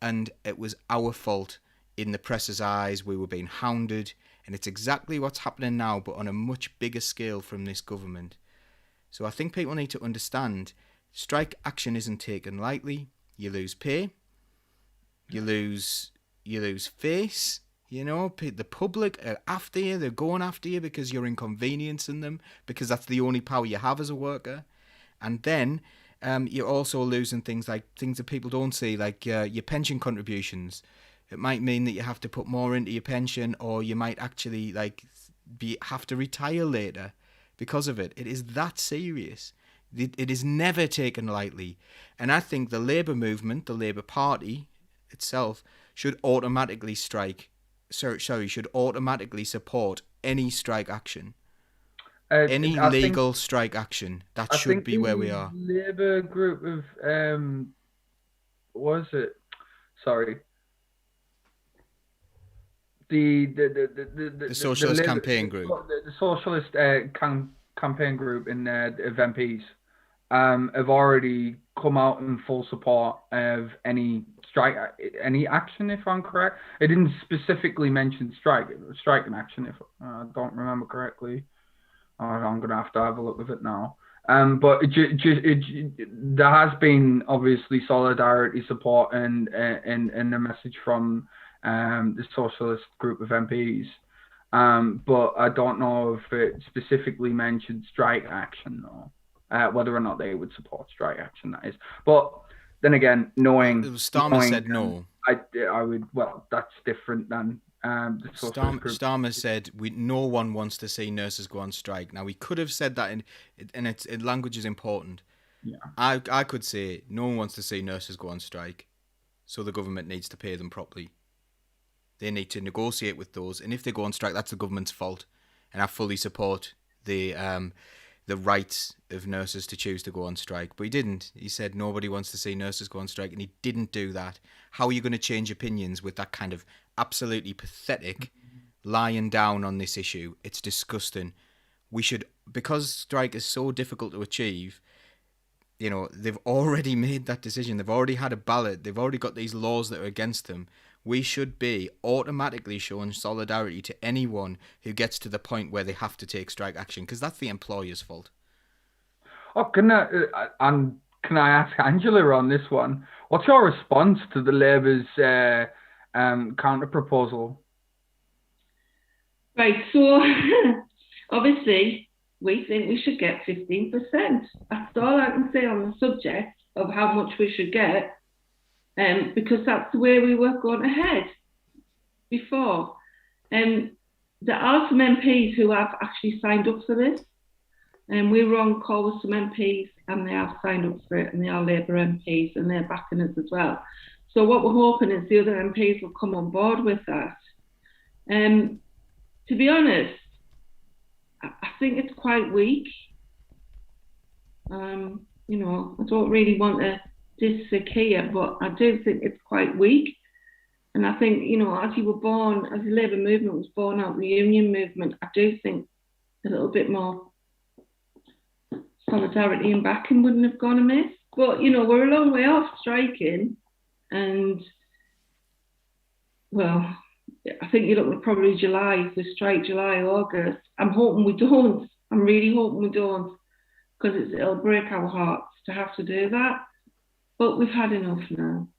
And it was our fault in the press's eyes. We were being hounded. And it's exactly what's happening now, but on a much bigger scale from this government. So I think people need to understand strike action isn't taken lightly. You lose pay. You lose face. You know, the public are after you. They're going after you because you're inconveniencing them, because that's the only power you have as a worker. And then you're also losing things that people don't see, like your pension contributions. It might mean that you have to put more into your pension, or you might actually have to retire later because of it. It is that serious. It is never taken lightly. And I think the Labour movement, the Labour Party itself, should automatically should automatically support any strike action. Any legal strike action. That should be where we are. Labour group of the Socialist campaign group. The Socialist campaign group of MPs have already come out in full support of any action, if I'm correct. It didn't specifically mention striking action, if I don't remember correctly. I'm going to have a look at it now. But there has been obviously solidarity support and a message from the Socialist group of MPs. But I don't know if it specifically mentioned strike action or whether or not they would support strike action, that is. But then again, Starmer said no. I would. Well, that's different than the Socialist group. Starmer said no one wants to see nurses go on strike. Now, we could have said that, and language is important. Yeah. I could say no one wants to see nurses go on strike, so the government needs to pay them properly. They need to negotiate with those, and if they go on strike, that's the government's fault. And I fully support the rights of nurses to choose to go on strike. But he didn't. He said nobody wants to see nurses go on strike, and he didn't do that. How are you going to change opinions with that kind of absolutely pathetic lying down on this issue? It's disgusting. We should, because strike is so difficult to achieve, you know, they've already made that decision. They've already had a ballot. They've already got these laws that are against them. We should be automatically showing solidarity to anyone who gets to the point where they have to take strike action, because that's the employer's fault. Oh, can I ask Angela on this one? What's your response to the Labour's counter proposal? Right, so obviously we think we should get 15%. That's all I can say on the subject of how much we should get. Because that's the way we were going ahead before. There are some MPs who have actually signed up for this. And we were on call with some MPs and they have signed up for it, and they are Labour MPs and they're backing us as well. So what we're hoping is the other MPs will come on board with that. To be honest, I think it's quite weak. You know, I don't really want to disagree here, but I do think it's quite weak. And I think, you know, as the Labour movement was born out of the union movement, I do think a little bit more solidarity and backing wouldn't have gone amiss. But, you know, we're a long way off striking. And, well, I think you're looking at probably July, if we strike July, August. I'm hoping we don't. I'm really hoping we don't, because it'll break our hearts to have to do that. But we've had enough now.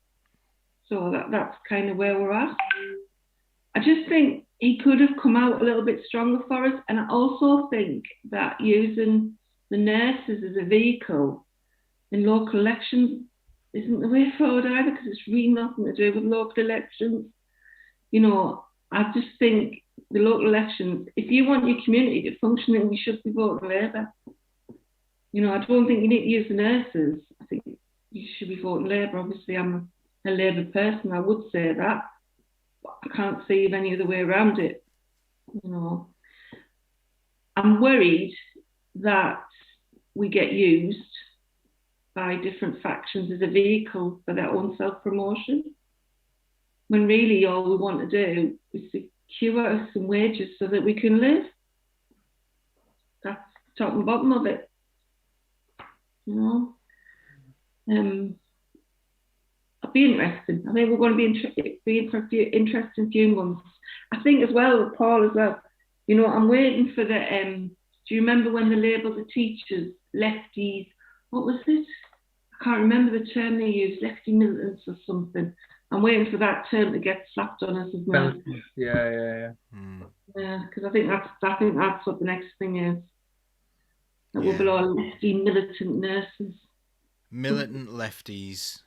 So that's kind of where we're at. I just think he could have come out a little bit stronger for us. And I also think that using the nurses as a vehicle in local elections isn't the way forward either, because it's really nothing to do with local elections. You know, I just think the local elections, if you want your community to function, then you should be voting Labour. You know, I don't think you need to use the nurses. I think you should be voting Labour. Obviously, I'm a Labour person, I would say that, but I can't see any other way around it. You know, I'm worried that we get used by different factions as a vehicle for their own self-promotion, when really all we want to do is secure some wages so that we can live. That's top and bottom of it. You know? It'll be interesting. I think we're going to be interesting few months. I think as well with Paul as well. You know, I'm waiting for the. Do you remember when they labelled the teachers lefties? What was it? I can't remember the term they used. Lefty militants or something. I'm waiting for that term to get slapped on us as well. Yeah. Yeah, because I think that's what the next thing is. That we'll be all lefty militant nurses. Militant lefties.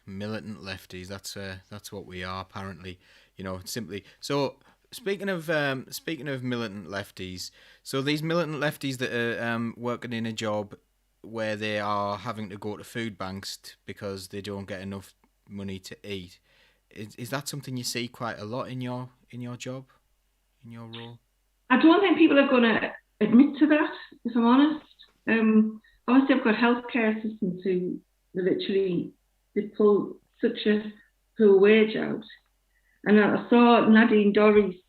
That's what we are apparently. You know, simply. So speaking of militant lefties, so these militant lefties that are working in a job where they are having to go to food banks because they don't get enough money to eat. Is that something you see quite a lot in your job, in your role? I don't think people are going to admit to that, if I'm honest. Obviously, I've got healthcare assistants who literally they pull such a poor wage out. And I saw Nadine Dorries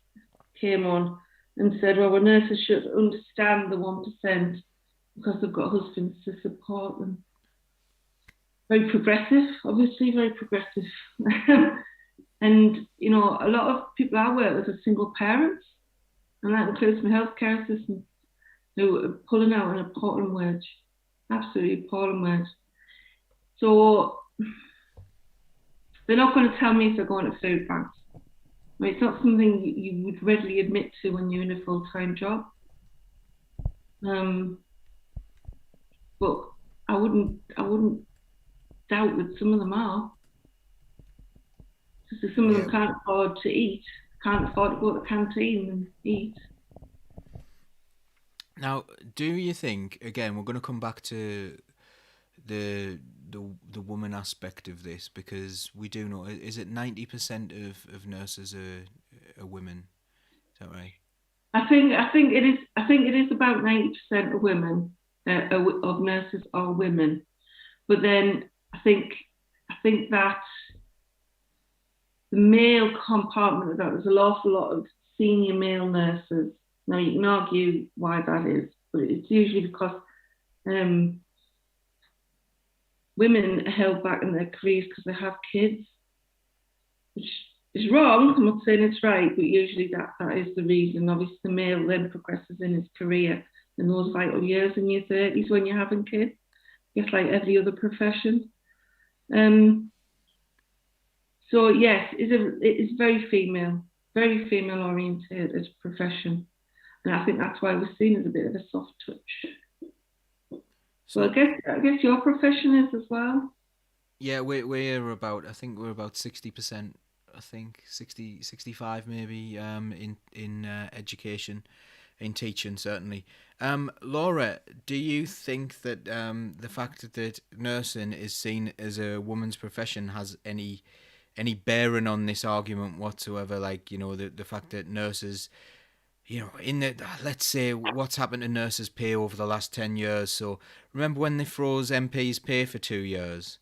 came on and said, well, nurses should understand the 1% because they've got husbands to support them. Very progressive, obviously, very progressive. And, you know, a lot of people I work with are single parents, and that includes my healthcare assistants who are pulling out an appalling wage, absolutely appalling wage. So they're not going to tell me if they're going to food banks. I mean, it's not something you would readily admit to when you're in a full-time job. But I wouldn't doubt that some of them are. Because some of them can't afford to eat, can't afford to go to the canteen and eat. Now, do you think, again, we're going to come back to the woman aspect of this, because we do know, is it 90% of nurses are women? Is that right? I think it is. I think it is about 90% of women of nurses are women, but then I think that the male compartment of that, there's an awful lot of senior male nurses. Now you can argue why that is, but it's usually because women are held back in their careers because they have kids, which is wrong. I'm not saying it's right, but usually that is the reason. Obviously, the male then progresses in his career in those vital years in your 30s when you're having kids, just like every other profession. So yes, it is very female oriented profession, and I think that's why we're seen as a bit of a soft touch. So I guess your profession is as well. Yeah, we're about, I think we're about 60%. I think 60, 65 maybe in education, in teaching certainly. Laura, do you think that the fact that nursing is seen as a woman's profession has any bearing on this argument whatsoever? Like, you know, the fact that nurses, you know, let's say what's happened to nurses' pay over the last 10 years. So remember when they froze MPs' pay for 2 years?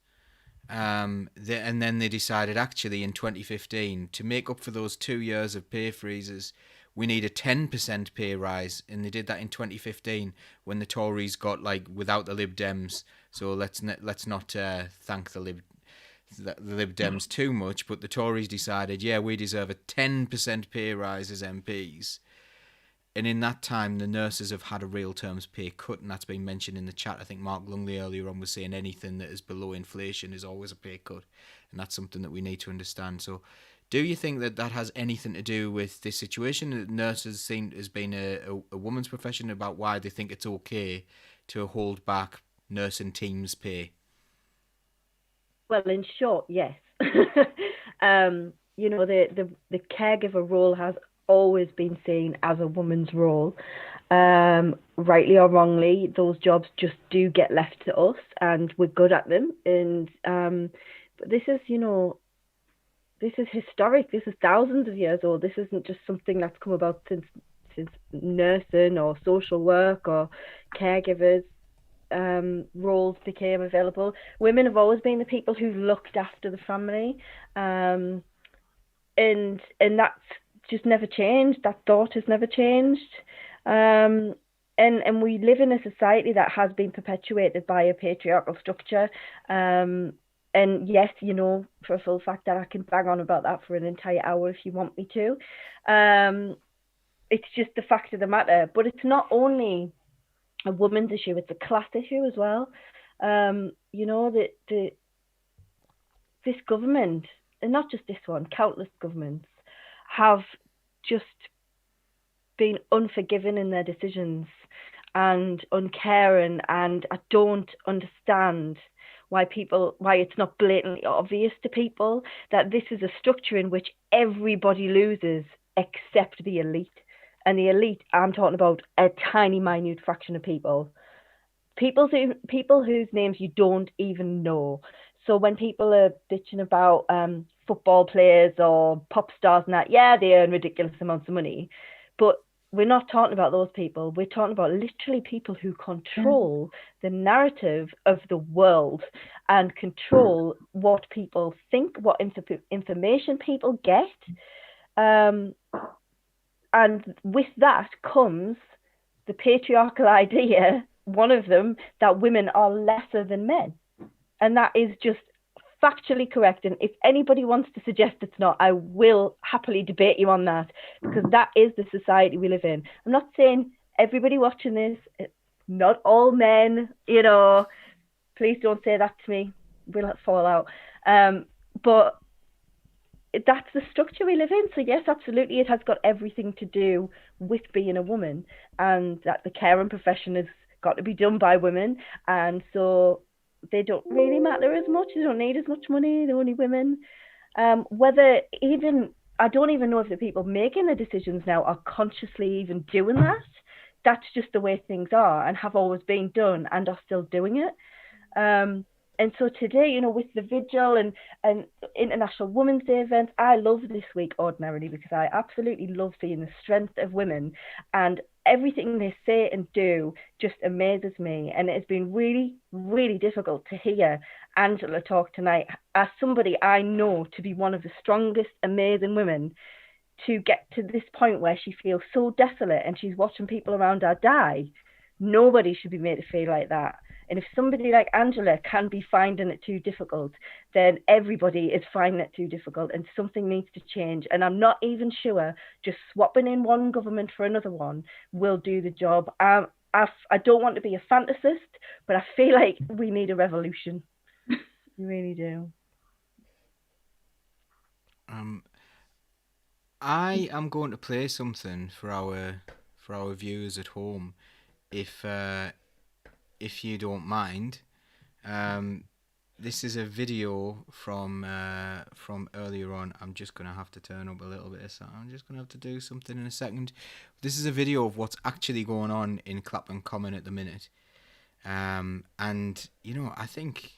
And then they decided actually in 2015 to make up for those 2 years of pay freezes, we need a 10% pay rise, and they did that in 2015 when the Tories got without the Lib Dems. So let's not thank the Lib Dems too much, but the Tories decided, yeah, we deserve a 10% pay rise as MPs. And in that time, the nurses have had a real terms pay cut, and that's been mentioned in the chat. I think Mark Lungley earlier on was saying anything that is below inflation is always a pay cut, and that's something that we need to understand. So do you think that has anything to do with this situation, that nurses seen as being a woman's profession, about why they think it's okay to hold back nursing teams' pay? Well, in short, yes. You know, the caregiver role has always been seen as a woman's role. Rightly or wrongly, those jobs just do get left to us, and we're good at them. And but this is, you know, this is historic. This is thousands of years old. This isn't just something that's come about since nursing or social work or caregivers roles became available. Women have always been the people who've looked after the family, and that's just never changed. That thought has never changed. And we live in a society that has been perpetuated by a patriarchal structure. And yes, you know, for a full fact that I can bang on about that for an entire hour if you want me to. It's just the fact of the matter. But it's not only a woman's issue, it's a class issue as well. You know, this government, and not just this one, countless governments, have just been unforgiving in their decisions and uncaring, and I don't understand why it's not blatantly obvious to people that this is a structure in which everybody loses except the elite. And the elite, I'm talking about a tiny, minute fraction of people whose names you don't even know. So when people are bitching about football players or pop stars and that, yeah, they earn ridiculous amounts of money, but we're not talking about those people. We're talking about literally people who control the narrative of the world and control what people think, what information people get. And with that comes the patriarchal idea, one of them, that women are lesser than men. And that is just factually correct. And if anybody wants to suggest it's not, I will happily debate you on that, because that is the society we live in. I'm not saying everybody watching this, not all men, you know, please don't say that to me. We'll fall out. But that's the structure we live in. So yes, absolutely, it has got everything to do with being a woman, and that the caring profession has got to be done by women, and so they don't really matter as much. They don't need as much money. They're only women. Whether even, I don't even know if the people making the decisions now are consciously even doing that. That's just the way things are and have always been done and are still doing it. And so today, you know, with the vigil and International Women's Day event, I love this week ordinarily because I absolutely love seeing the strength of women, and everything they say and do just amazes me. And it has been really, really difficult to hear Angela talk tonight as somebody I know to be one of the strongest, amazing women, to get to this point where she feels so desolate and she's watching people around her die. Nobody should be made to feel like that. And if somebody like Angela can be finding it too difficult, then everybody is finding it too difficult, and something needs to change. And I'm not even sure just swapping in one government for another one will do the job. I don't want to be a fantasist, but I feel like we need a revolution. We really do. I am going to play something for our viewers at home, if you don't mind. This is a video from earlier on. I'm just gonna have to turn up a little bit of sound. I'm just gonna have to do something in a second. This is a video of what's actually going on in Clapham Common at the minute. And you know, I think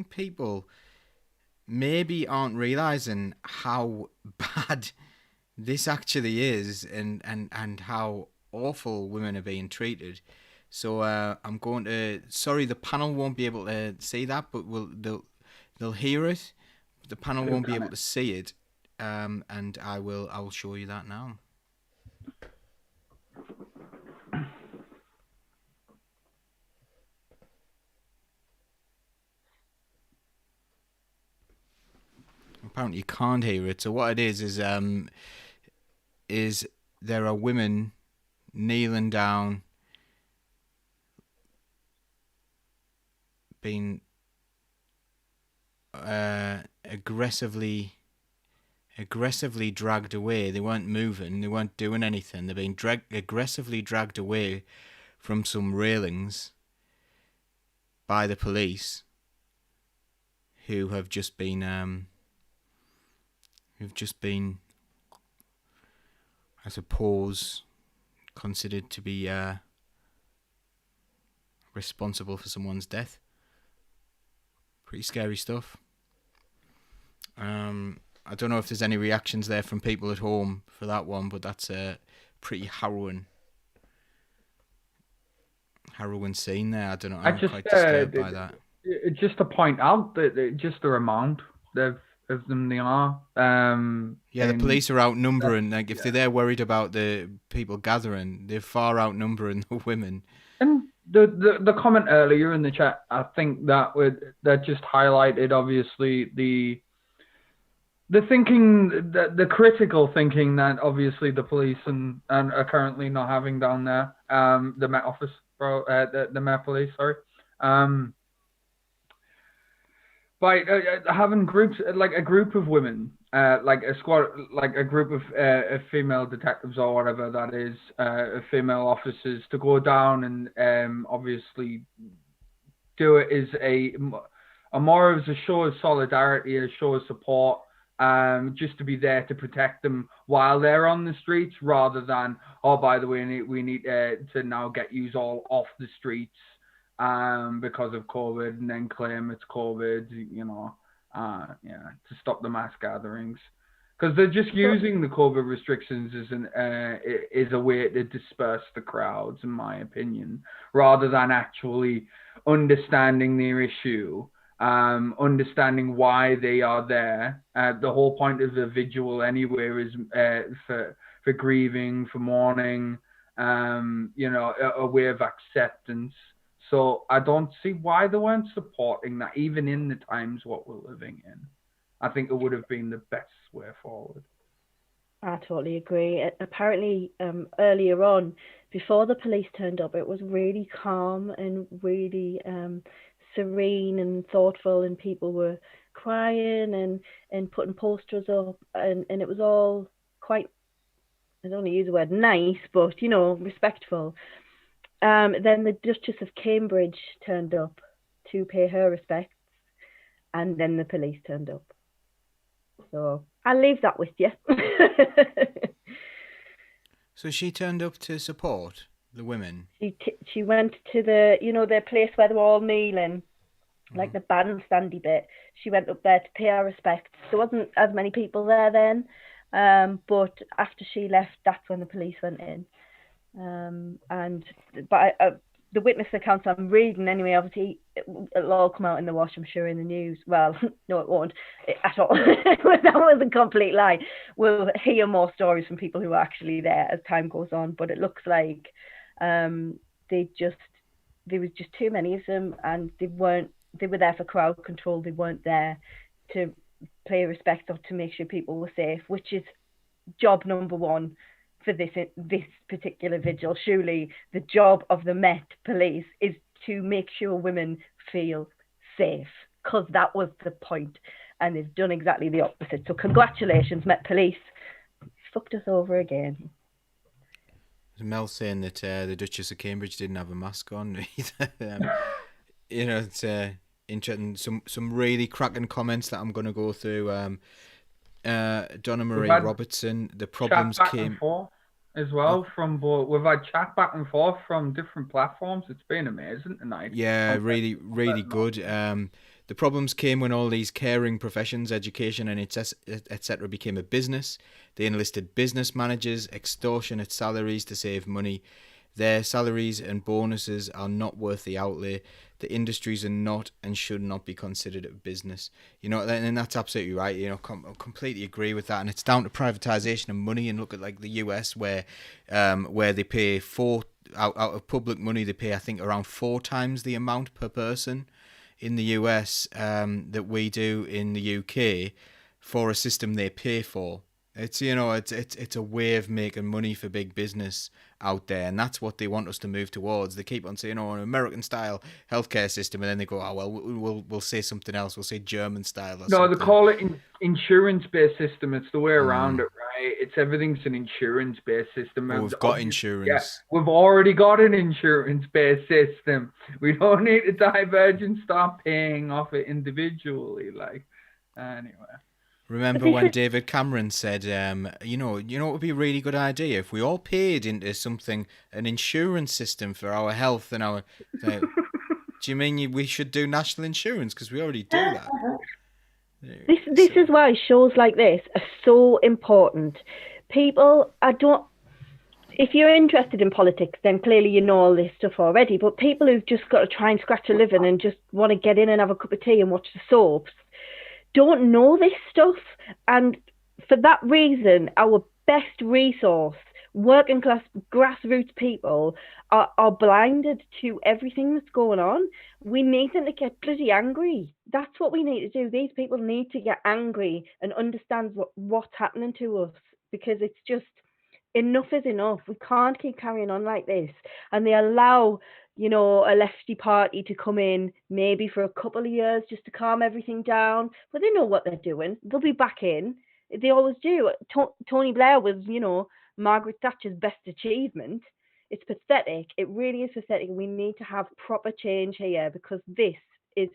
people maybe aren't realizing how bad this actually is, and how awful women are being treated. So I'm going to. Sorry, the panel won't be able to see that, but they'll hear it. The panel won't be able to see it, and I'll show you that now. Apparently, you can't hear it. So what it is there are women kneeling down, being aggressively dragged away. They weren't moving, they weren't doing anything. They're being aggressively dragged away from some railings by the police, who have just been I suppose considered to be responsible for someone's death. Pretty scary stuff. I don't know if there's any reactions there from people at home for that one, but that's a pretty harrowing scene there. I don't know. I'm quite disturbed by that. Just to point out that just the amount of them they are. The police are outnumbering. Like, if they're worried about the people gathering, they're far outnumbering the women. And the comment earlier in the chat, I think that just highlighted obviously the thinking, the critical thinking that obviously the police and are currently not having down there. The Met Office, the Met Police, sorry. By having groups, like a group of women, like a squad, like a group of female detectives or whatever that is, female officers, to go down and obviously do it is a more of a show of solidarity, a show of support, just to be there to protect them while they're on the streets, rather than, oh, by the way, we need to now get you all off the streets because of COVID, and then claim it's COVID, you know, to stop the mass gatherings, because they're just using the COVID restrictions as a way to disperse the crowds, in my opinion, rather than actually understanding their issue, understanding why they are there. The whole point of the vigil anyway is for grieving, for mourning, a way of acceptance. So I don't see why they weren't supporting that, even in the times what we're living in. I think it would have been the best way forward. I totally agree. Apparently, earlier on, before the police turned up, it was really calm and really serene and thoughtful, and people were crying and putting posters up, and it was all quite, I don't want to use the word nice, but, respectful. Then the Duchess of Cambridge turned up to pay her respects, and then the police turned up. So I'll leave that with you. So she turned up to support the women? She went to the place where they were all kneeling, like the bandstandy bit. She went up there to pay her respects. There wasn't as many people there then, but after she left, that's when the police went in. The witness accounts I'm reading anyway, obviously it'll all come out in the wash, I'm sure, in the news. Well, no, it won't at all. That was a complete lie. We'll hear more stories from people who are actually there as time goes on, but it looks like there was just too many of them, and they were there for crowd control. They weren't there to pay respect or to make sure people were safe, which is job number one for this particular vigil. Surely the job of the Met Police is to make sure women feel safe, because that was the point, and they've done exactly the opposite. So congratulations, Met Police. Fucked us over again. Mel saying that the Duchess of Cambridge didn't have a mask on. It's interesting. Some really cracking comments that I'm going to go through. Donna Marie Robertson, the problems came as well from both. We've had chat back and forth from different platforms. It's been amazing tonight. Yeah, really good. The problems came when all these caring professions, education and etc. became a business. They enlisted business managers, extortionate salaries to save money. Their salaries and bonuses are not worth the outlay. The industries are not and should not be considered a business. And that's absolutely right. I completely agree with that. And it's down to privatization of money. And look at like the US, where they pay out of public money, they pay I think around 4 times the amount per person in the US that we do in the UK for a system they pay for. It's it's a way of making money for big business out there, and that's what they want us to move towards. They keep on saying, an American style healthcare system, and then they go, we'll say something else. We'll say German style. Or something. They call it insurance based system. It's the way around it, right? Everything's an insurance based system. We've got insurance. Yeah, we've already got an insurance based system. We don't need to diverge and start paying off it individually. Anyway. Remember when David Cameron said, it would be a really good idea if we all paid into an insurance system for our health and our... do you mean we should do national insurance? Because we already do that. This is why shows like this are so important. People, if you're interested in politics, then clearly you know all this stuff already, but people who've just got to try and scratch a living and just want to get in and have a cup of tea and watch the soaps, don't know this stuff, and for that reason our best resource, working class grassroots people, are blinded to everything that's going on. We need them to get bloody angry. That's what we need to do. These people need to get angry and understand what's happening to us, because it's just enough is enough. We can't keep carrying on like this. And they allow a lefty party to come in maybe for a couple of years just to calm everything down, but they know what they're doing. They'll be back in. They always do. Tony Blair was, Margaret Thatcher's best achievement. It's pathetic. It really is pathetic. We need to have proper change here, because this is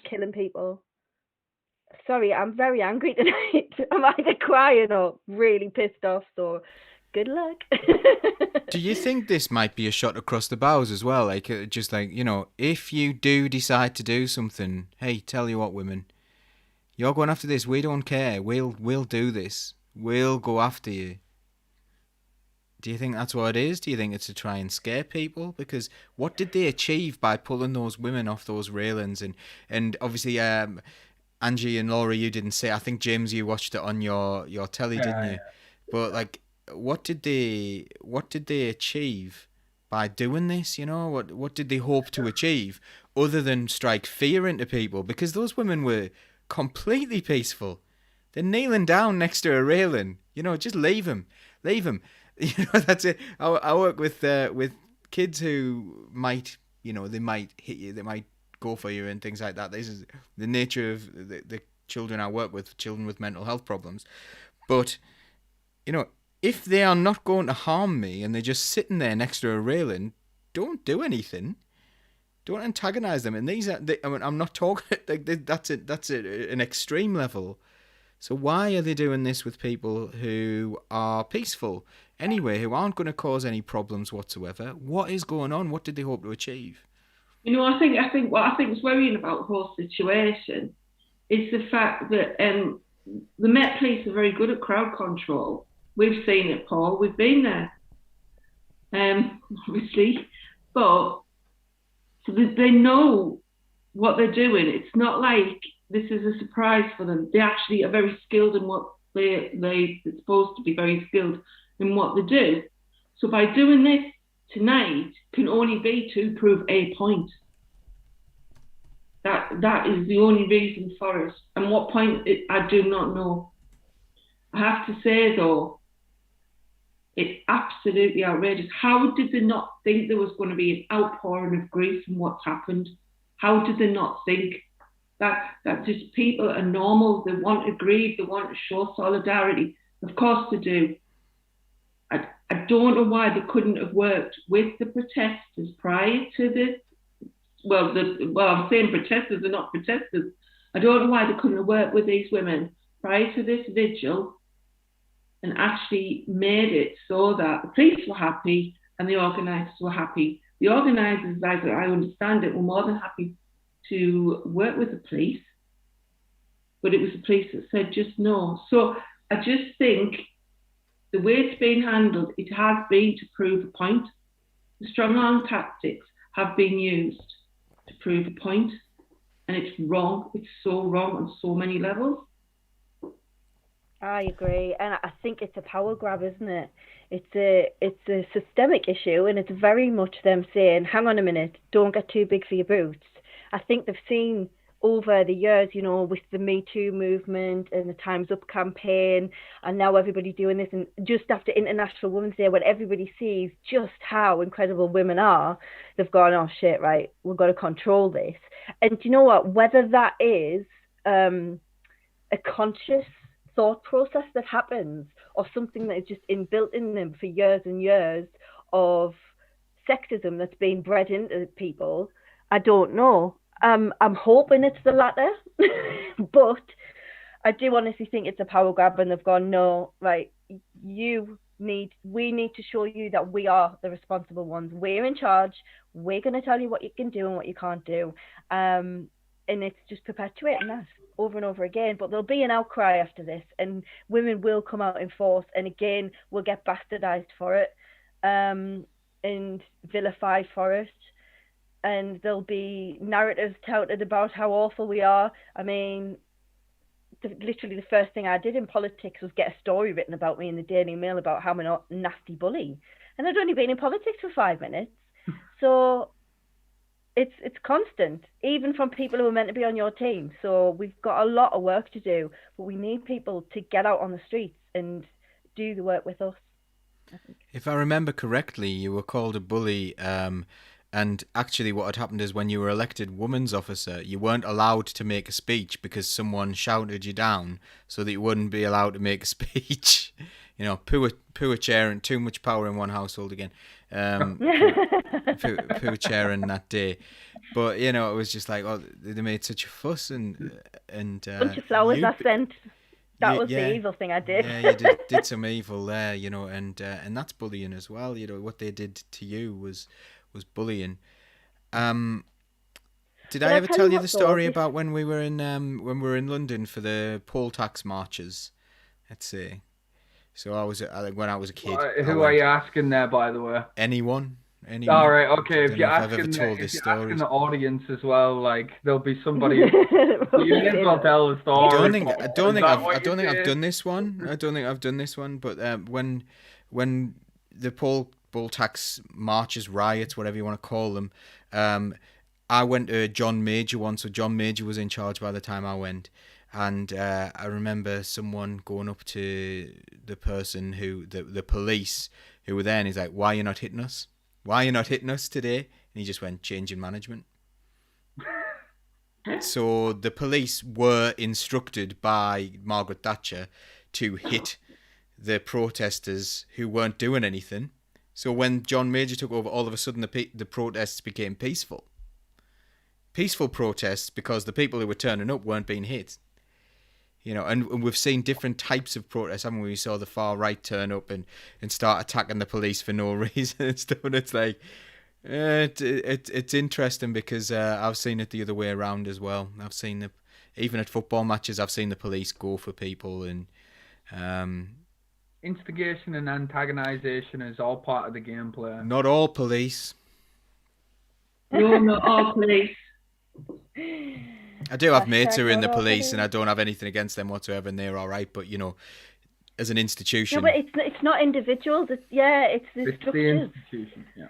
killing people. Sorry, I'm very angry tonight. I'm either crying or really pissed off, so good luck. Do you think this might be a shot across the bows as well? If you do decide to do something, hey, tell you what, women, you're going after this. We don't care. We'll do this. We'll go after you. Do you think that's what it is? Do you think it's to try and scare people? Because what did they achieve by pulling those women off those railings? And obviously, Angie and Laura, you didn't say. I think, James, you watched it on your telly, didn't you? But what did they achieve by doing this? You know, what did they hope to achieve other than strike fear into people? Because those women were completely peaceful. They're kneeling down next to a railing. You know, just leave them. You know, that's it. I work with kids who might, you know, they might hit you, they might go for you and things like that. This is the nature of the children I work with, children with mental health problems. But, you know, if they are not going to harm me and they're just sitting there next to a railing, don't do anything. Don't antagonize them. And these are, I mean, I'm not talking, like, that's an extreme level. So why are they doing this with people who are peaceful anyway, who aren't going to cause any problems whatsoever? What is going on? What did they hope to achieve? You know, I think what I think is worrying about the whole situation is the fact that the Met Police are very good at crowd control. We've seen it, Paul. We've been there, obviously, but so they know what they're doing. It's not like this is a surprise for them. They actually are very skilled in what they're supposed to be very skilled in what they do. So by doing this tonight can only be to prove a point. That is the only reason for it. And what point, I do not know. I have to say, though, it's absolutely outrageous. How did they not think there was going to be an outpouring of grief from what's happened? How did they not think that just people are normal, they want to grieve, they want to show solidarity? Of course they do. I don't know why they couldn't have worked with the protesters prior to this. Well, I'm saying protesters, they're not protesters. I don't know why they couldn't have worked with these women prior to this vigil and actually made it so that the police were happy and the organisers were happy. The organisers, as I understand it, were more than happy to work with the police, but it was the police that said just no. So I just think the way it's been handled, it has been to prove a point. The strong arm tactics have been used to prove a point, and it's wrong. It's so wrong on so many levels. I agree, and I think it's a power grab, isn't it? It's a systemic issue, and it's very much them saying, hang on a minute, don't get too big for your boots. I think they've seen over the years, you know, with the Me Too movement and the Time's Up campaign, and now everybody doing this, and just after International Women's Day, when everybody sees just how incredible women are, they've gone, oh shit, right, we've got to control this. And you know what, whether that is a conscious thought process that happens or something that is just inbuilt in them for years and years of sexism that's been bred into people, I don't know. I'm hoping it's the latter, but I do honestly think it's a power grab, and they've gone, no, right, we need to show you that we are the responsible ones. We're in charge. We're going to tell you what you can do and what you can't do. And it's just perpetuating that over and over again. But there'll be an outcry after this, and women will come out in force, and again, we'll get bastardized for it and vilified for it. And there'll be narratives touted about how awful we are. I mean, literally the first thing I did in politics was get a story written about me in the Daily Mail about how I'm a nasty bully. And I'd only been in politics for 5 minutes. So it's constant, even from people who are meant to be on your team. So we've got a lot of work to do, but we need people to get out on the streets and do the work with us, I think. If I remember correctly, you were called a bully, and actually what had happened is when you were elected women's officer, you weren't allowed to make a speech because someone shouted you down so that you wouldn't be allowed to make a speech. You know, poor chair and too much power in one household again. Poor chair in that day. But, you know, it was just like, oh, they made such a fuss and bunch of flowers I sent. That was the evil thing I did. Yeah, you did some evil there, you know, and that's bullying as well. You know, what they did to you was bullying. Did I ever tell you the story about when we were in London for the poll tax marches? Let's see. So when I was a kid. Who are you asking there, by the way? Anyone. All right, okay. If you're asking the audience as well, like there'll be somebody. You may as well tell the story. I don't think I've done this one. But when when the poll tax marches, riots, whatever you want to call them, I went to John Major once, so John Major was in charge by the time I went. And I remember someone going up to the person the police who were there, and he's like, "Why are you not hitting us? Why are you not hitting us today?" And he just went, "Change in management." So the police were instructed by Margaret Thatcher to hit the protesters who weren't doing anything. So when John Major took over, all of a sudden the protests became peaceful. Peaceful protests because the people who were turning up weren't being hit. You know, and we've seen different types of protests, haven't we? We saw the far right turn up and start attacking the police for no reason and stuff. And it's like, it's interesting because I've seen it the other way around as well. I've seen even at football matches, I've seen the police go for people and instigation and antagonization is all part of the gameplay. Not all police. No, not all police. I do have mates who are in the police, and I don't have anything against them whatsoever, and they're all right. But you know, as an institution, no, but it's not individuals. It's the structures. The institution. Yeah.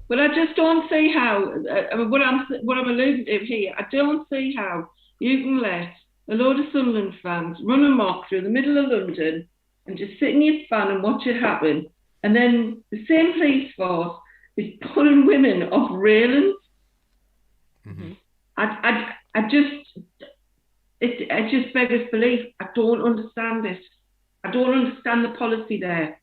Well, I just don't see how. I mean, what I'm alluding to here, I don't see how you can let a load of Sunderland fans run amok through the middle of London and just sit in your van and watch it happen, and then the same police force is pulling women off railings. Mm-hmm. It just beggars belief. I don't understand it. I don't understand the policy there.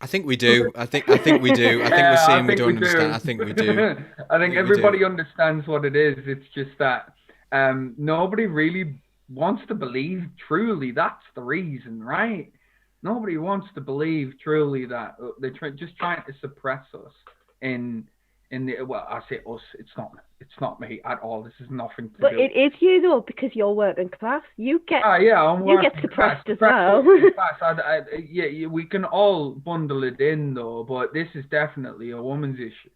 I think we do. I think we do. I think we're saying we don't understand. I think we do. I think everybody understands what it is. It's just that nobody really wants to believe truly that's the reason, right? Nobody wants to believe truly that they're just trying to suppress us in the, well, I say us, it's not me at all. This is nothing to do. But it is you though, because you're working class. You get suppressed as well. Yeah, we can all bundle it in though, but this is definitely a woman's issue.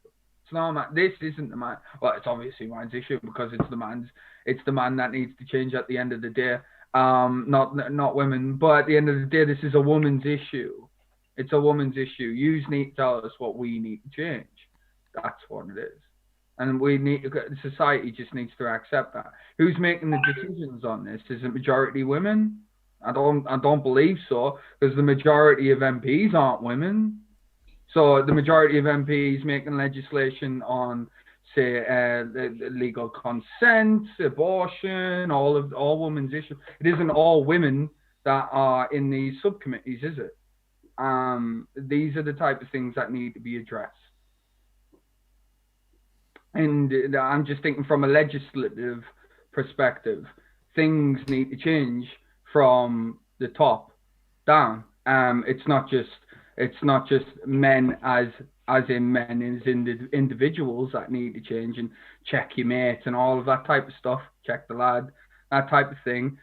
It's not this isn't the man. Well, it's obviously man's issue because it's the man's. It's the man that needs to change at the end of the day. Not women. But at the end of the day, this is a woman's issue. It's a woman's issue. You need to tell us what we need to change. That's what it is. And society just needs to accept that. Who's making the decisions on this? Is it majority women? I don't believe so, because the majority of MPs aren't women. So the majority of MPs making legislation on, say, legal consent, abortion, all women's issues. It isn't all women that are in these subcommittees, is it? These are the type of things that need to be addressed. And I'm just thinking from a legislative perspective, things need to change from the top down. It's not just men as in men as individuals that need to change and check your mates and all of that type of stuff, check the lad, that type of thing.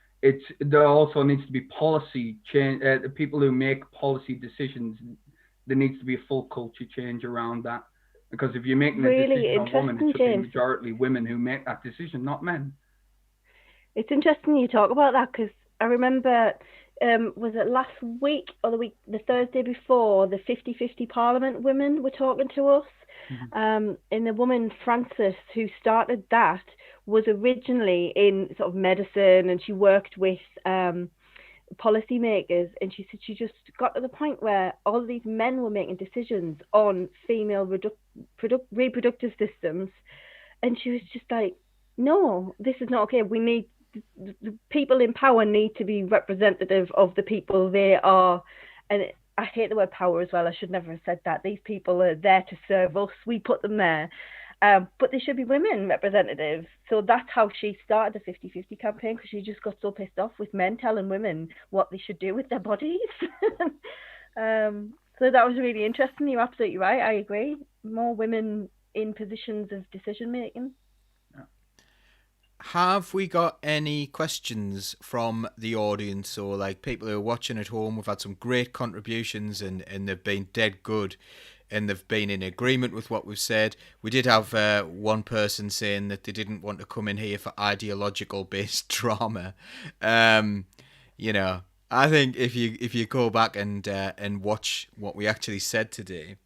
There also needs to be policy change. The people who make policy decisions, there needs to be a full culture change around that. Because if you're making a decision on women, it should be majority women who make that decision, not men. It's interesting you talk about that, because I remember, was it last week or the Thursday before, the 50-50 Parliament women were talking to us. Mm-hmm. And the woman, Frances, who started that, was originally in sort of medicine, and she worked with policymakers, and she said she just got to the point where all of these men were making decisions on female reproductive systems, and she was just like, no, this is not okay. We need the people in power need to be representative of the people they are. And I hate the word power as well. I should never have said that. These people are there to serve us. We put them there. But there should be women representatives. So that's how she started the 50-50 campaign, because she just got so pissed off with men telling women what they should do with their bodies. So that was really interesting. You're absolutely right. I agree. More women in positions of decision making. Have we got any questions from the audience, or like people who are watching at home? We've had some great contributions and they've been dead good. And they've been in agreement with what we've said. We did have one person saying that they didn't want to come in here for ideological based drama. You know, I think if you go back and watch what we actually said today,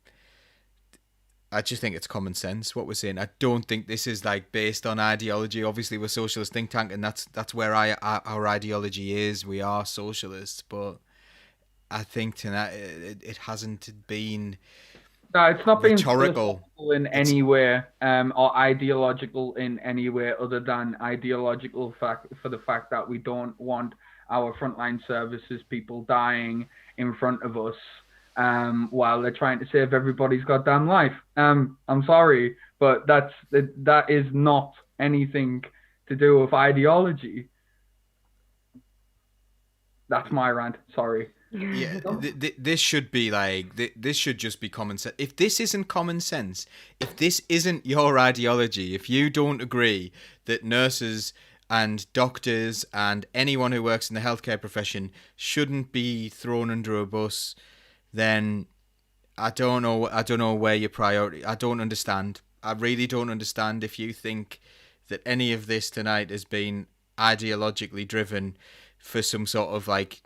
I just think it's common sense what we're saying. I don't think this is like based on ideology. Obviously, we're socialist think tank, and that's where our ideology is. We are socialists, but I think tonight it hasn't been. No, it's not being rhetorical philosophical in any way, or ideological in any way, other than ideological for the fact that we don't want our frontline services people dying in front of us while they're trying to save everybody's goddamn life. I'm sorry, but that is not anything to do with ideology. That's my rant. Sorry. Yeah, this should be like this should just be common sense. If this isn't common sense, if this isn't your ideology, if you don't agree that nurses and doctors and anyone who works in the healthcare profession shouldn't be thrown under a bus, then I don't know where your priority. I don't understand. I really don't understand if you think that any of this tonight has been ideologically driven for some sort of like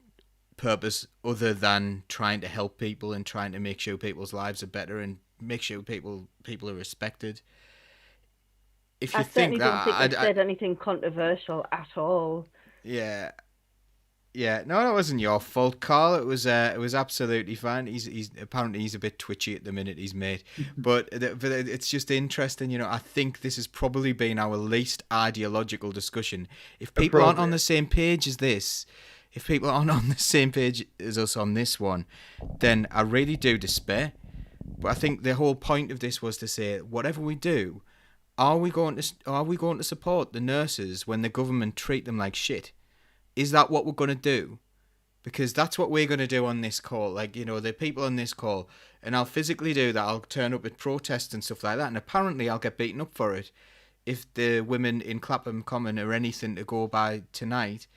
purpose other than trying to help people and trying to make sure people's lives are better and make sure people are respected. If you certainly don't think I've said anything controversial at all. Yeah. No, that wasn't your fault, Carl. It was absolutely fine. He's apparently he's a bit twitchy at the minute, he's mate. But it's just interesting, you know. I think this has probably been our least ideological discussion. If people aren't on the same page as this, if people aren't on the same page as us on this one, then I really do despair. But I think the whole point of this was to say, whatever we do, are we going to support the nurses when the government treat them like shit? Is that what we're going to do? Because that's what we're going to do on this call. Like, you know, the people on this call, and I'll physically do that. I'll turn up at protests and stuff like that, and apparently I'll get beaten up for it. If the women in Clapham Common are anything to go by tonight,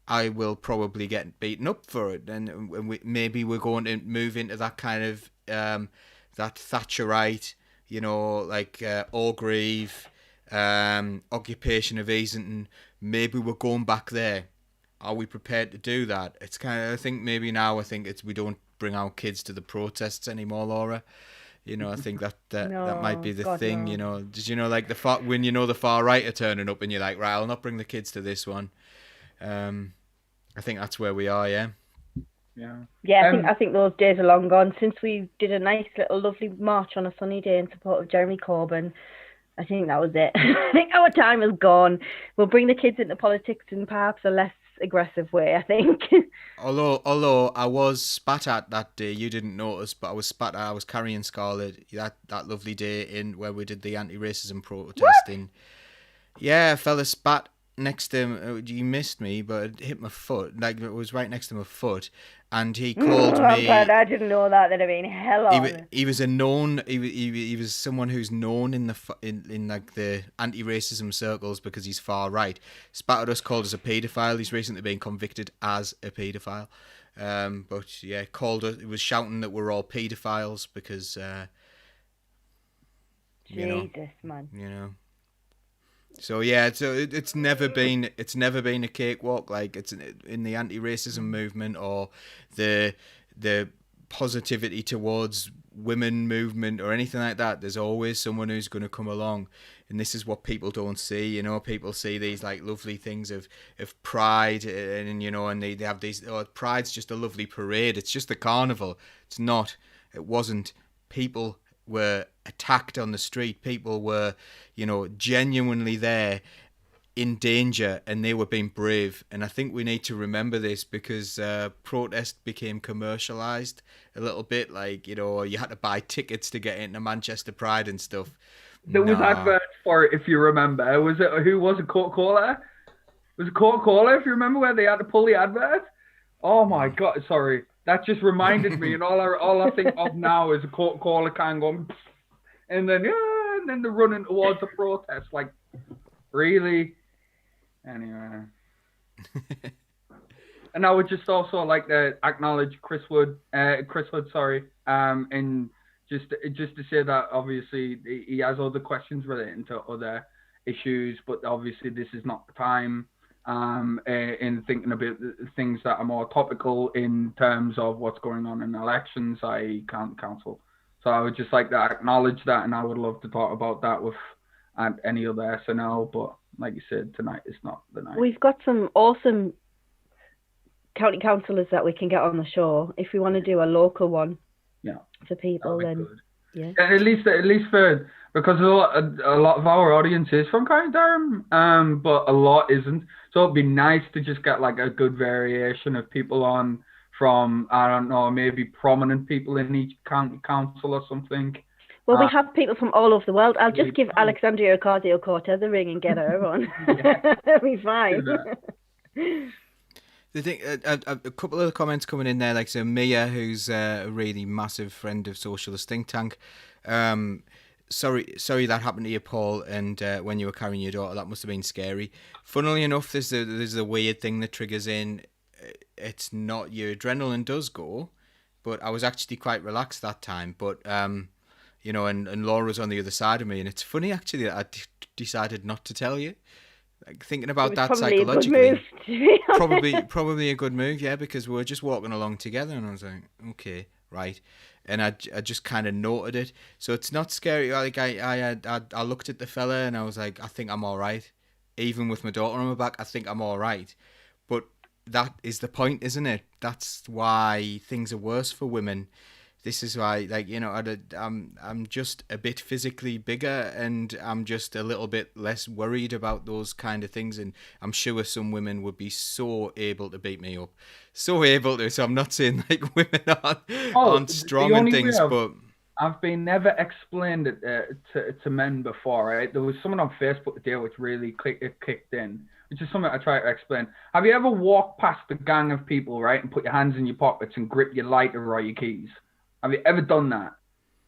I will probably get beaten up for it, and maybe we're going to move into that kind of that Thatcherite, you know, like Orgreave, occupation of Easington. Maybe we're going back there. Are we prepared to do that? It's kind of, I think maybe now we don't bring our kids to the protests anymore, Laura. You know, I think that might be the thing. No. You know, did you know like when you know the far right are turning up and you're like, right, I'll not bring the kids to this one. I think that's where we are, yeah. Yeah, I think those days are long gone. Since we did a nice little lovely march on a sunny day in support of Jeremy Corbyn, I think that was it. I think our time is gone. We'll bring the kids into politics in perhaps a less aggressive way, I think. Although I was spat at that day, you didn't notice, but I was spat at. I was carrying Scarlett that lovely day in where we did the anti-racism protesting. Yeah, a fella spat next to him. You missed me, but it hit my foot. Like, it was right next to my foot, and he called me. I'm glad I didn't know that. That'd have been hell on. He was a known. He was someone who's known in like the anti-racism circles because he's far right. Spat at us, called us a paedophile. He's recently been convicted as a paedophile. But yeah, called us. He was shouting that we're all paedophiles because. Jesus, man. You know. So yeah, so it's never been a cakewalk. Like, it's in the anti-racism movement or the positivity towards women movement or anything like that. There's always someone who's going to come along, and this is what people don't see. You know, people see these like lovely things of pride, and you know, and they have these. Oh, pride's just a lovely parade. It's just a carnival. It's not. It wasn't. People were attacked on the street. People were, you know, genuinely there in danger, and they were being brave. And I think we need to remember this because protest became commercialized a little bit. Like, you know, you had to buy tickets to get into Manchester Pride and stuff. There was adverts for it, if you remember. Who was it? Coca-Cola? Was it Coca-Cola, if you remember, where they had to pull the advert? Oh my God, sorry. That just reminded me, and all I think of now is a Coca-Cola can going, and then they're running towards the protest. Like, really? Anyway. And I would just also like to acknowledge Chris Wood, and just to say that obviously he has other questions relating to other issues, but obviously this is not the time in been thinking about things that are more topical in terms of what's going on in elections, i.e. county council. So I would just like to acknowledge that, and I would love to talk about that with any other SNL, but like you said, tonight is not the night. We've got some awesome county councillors that we can get on the show if we want to do a local one. Yeah, for people, then good. Yeah. At least for, because a lot of our audience is from County Durham, but a lot isn't. So it'd be nice to just get like a good variation of people on from, I don't know, maybe prominent people in each county council or something. Well, we have people from all over the world. I'll just give Alexandria Ocasio-Cortez a ring and get her on. It'll be fine. The thing, a couple of comments coming in there, like so Mia, who's a really massive friend of Socialist think tank. Sorry that happened to you, Paul, and when you were carrying your daughter, that must have been scary. Funnily enough, there's a weird thing that triggers in. It's not, your adrenaline does go, but I was actually quite relaxed that time. But you know, and Laura's on the other side of me, and it's funny actually that I decided not to tell you. Like thinking about that psychologically, probably a good move, yeah, because we were just walking along together, and I was like, okay, right, and I just kind of noted it, so it's not scary. Like I looked at the fella and I was like, I think I'm all right, even with my daughter on my back, I think I'm all right, but that is the point, isn't it? That's why things are worse for women. This is why, like, you know, I'm just a bit physically bigger, and I'm just a little bit less worried about those kind of things. And I'm sure some women would be so able to beat me up, so able to. So I'm not saying like women aren't strong and things, but I've been never explained it to men before. Right? There was someone on Facebook today which really kicked in, which is something I try to explain. Have you ever walked past a gang of people, right, and put your hands in your pockets and grip your lighter or your keys? Have you ever done that?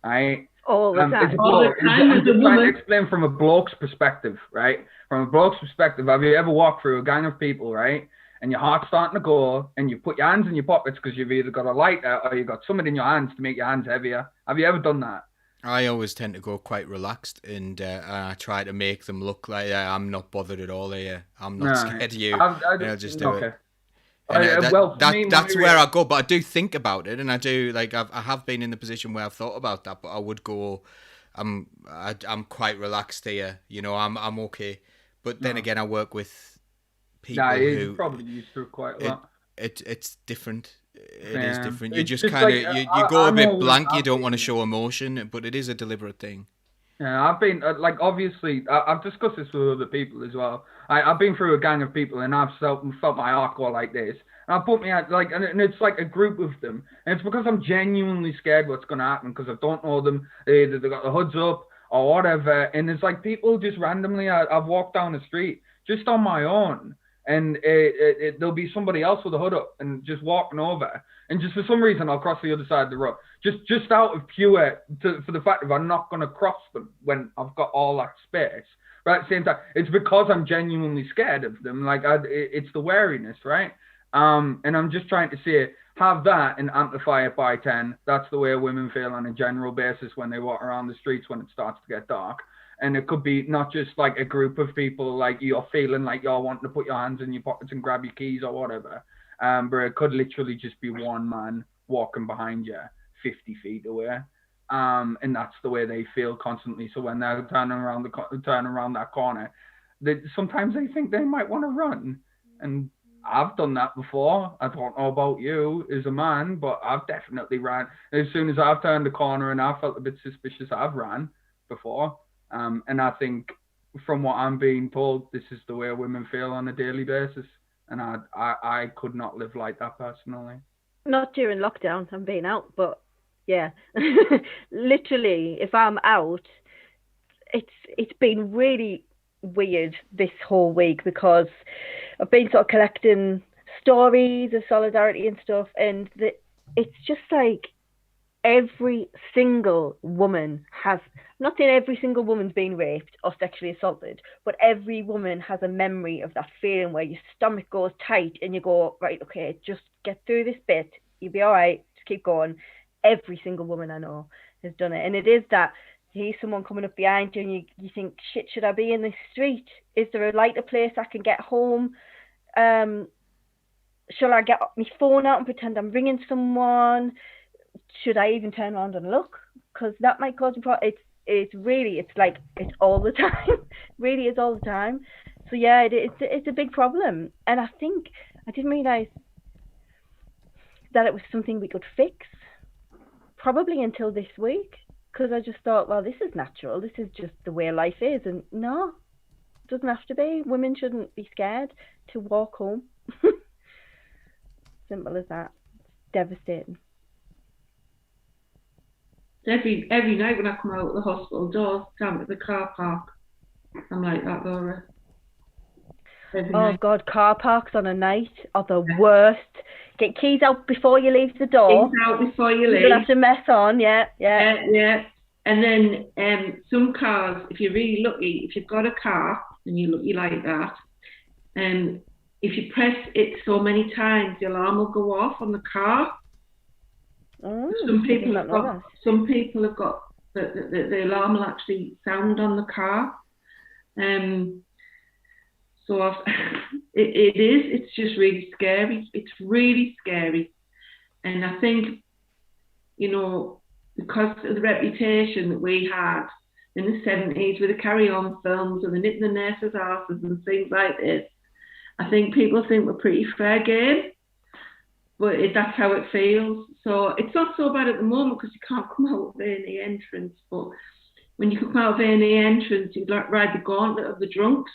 Right? All the time. I'm just trying to explain from a bloke's perspective, right? From a bloke's perspective, have you ever walked through a gang of people, right? And your heart's starting to go, and you put your hands in your pockets because you've either got a lighter or you've got something in your hands to make your hands heavier. Have you ever done that? I always tend to go quite relaxed, and I try to make them look like I'm not bothered at all here. I'm not scared of you. I'll just do it. And that's where I go, but I do think about it, and I do, like, I have been in the position where I've thought about that, but I would go, I'm quite relaxed here, you know, I'm okay. But then again, I work with people who probably used to quite a lot. It's different. It is different. You just kind of you go a bit blank. You don't want to show emotion, but it is a deliberate thing. Yeah, I've been like, obviously I've discussed this with other people as well. I've been through a gang of people, and I've felt my heart go like this. And I put me out, like, and it's like a group of them, and it's because I'm genuinely scared what's going to happen, because I don't know them. Either they got the hoods up or whatever, and it's like people just randomly. I've walked down the street just on my own, and there'll be somebody else with a hood up and just walking over, and just for some reason I'll cross the other side of the road, just out of pure for the fact that I'm not going to cross them when I've got all that space. But at the same time, it's because I'm genuinely scared of them. Like, it's the wariness, right? And I'm just trying to say, have that and amplify it by 10. That's the way women feel on a general basis when they walk around the streets when it starts to get dark. And it could be not just like a group of people, like you're feeling like you're wanting to put your hands in your pockets and grab your keys or whatever. But it could literally just be one man walking behind you 50 feet away. And that's the way they feel constantly. So when they're turning around that corner, sometimes they think they might want to run. And I've done that before. I don't know about you as a man, but I've definitely ran. As soon as I've turned the corner and I felt a bit suspicious, I've ran before. And I think from what I'm being told, this is the way women feel on a daily basis. And I could not live like that personally. Not during lockdown, I'm being out, but yeah. Literally, if I'm out, it's been really weird this whole week, because I've been sort of collecting stories of solidarity and stuff, and it's just like every single woman has, not saying every single woman's been raped or sexually assaulted, but every woman has a memory of that feeling where your stomach goes tight and you go, right, okay, just get through this bit, you'll be all right, just keep going. Every single woman I know has done it. And it is that you hear someone coming up behind you and you think, shit, should I be in this street? Is there a lighter place I can get home? shall I get my phone out and pretend I'm ringing someone? Should I even turn around and look? Because that might cause a problem. It's all the time. Really, it's all the time. So yeah, it's a big problem, and I think I didn't realise that it was something we could fix probably until this week, because I just thought, well, this is natural. This is just the way life is, and no, it doesn't have to be. Women shouldn't be scared to walk home. Simple as that. It's devastating. Every night when I come out of the hospital doors, down at the car park, I'm like that, Laura. Oh God, car parks on a night are the worst. Get keys out before you leave the door. Keys out before you leave. You don't have to mess on, yeah. And then some cars, if you're really lucky, if you've got a car and you're lucky like that, if you press it so many times, the alarm will go off on the car. Oh, some people have got the alarm will actually sound on the car. So it's just really scary. It's really scary. And I think, because of the reputation that we had in the 70s with the Carry On films and the Nip the Nurses' Asses and things like this, I think people think we're pretty fair game, but that's how it feels. So it's not so bad at the moment because you can't come out of A&E entrance, but when you come out of A&E entrance, you'd ride the gauntlet of the drunks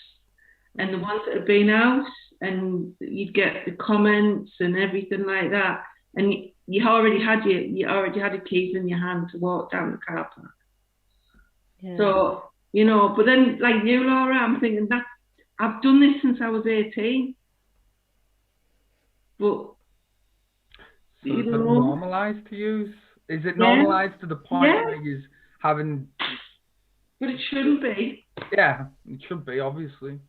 and the ones that have been out, and you'd get the comments and everything like that, and you already had your keys in your hand to walk down the car park. Yeah. So but then like you, Laura, I'm thinking that I've done this since I was 18, but so is it normalised to use? Is it normalised to the point where you're having? But it shouldn't be. Yeah, it should be, obviously.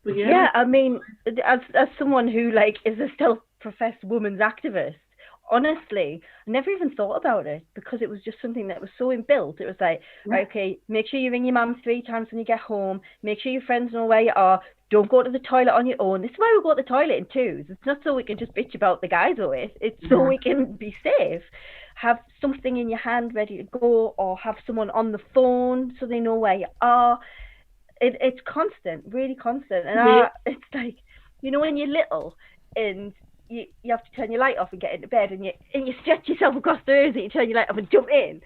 But I mean, as someone who is a self-professed women's activist, honestly, I never even thought about it because it was just something that was so inbuilt. It was like, right, okay, make sure you ring your mum 3 times when you get home. Make sure your friends know where you are. Don't go to the toilet on your own. This is why we go to the toilet in twos. It's not so we can just bitch about the guys with. It's so we can be safe. Have something in your hand ready to go, or have someone on the phone so they know where you are. It's constant, really constant. And it's like, when you're little and you have to turn your light off and get into bed, and you stretch yourself across the room and you turn your light off and jump in.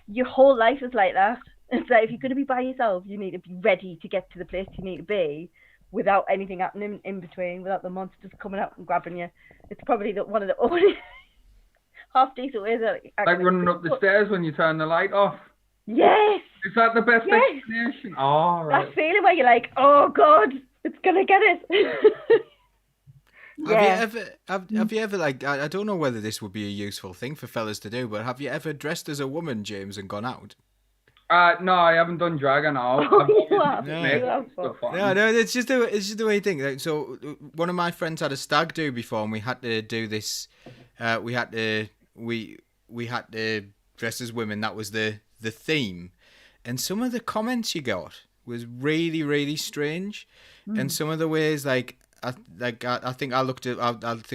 Your whole life is like that. It's like, if you're going to be by yourself, you need to be ready to get to the place you need to be without anything happening in between, without the monsters coming out and grabbing you. It's probably one of the only half decent ways that like running up the stairs when you turn the light off. Yes. Is that the best explanation? Oh, right. That feeling where you're like, oh God, it's gonna get it. Have you ever I don't know whether this would be a useful thing for fellas to do, but have you ever dressed as a woman, James, and gone out? No, I haven't done drag and all. No, it's just the way you think. So one of my friends had a stag do before, and we had to do this. We had to dress as women. That was the theme, and some of the comments you got was really, really strange, and some of the ways I think I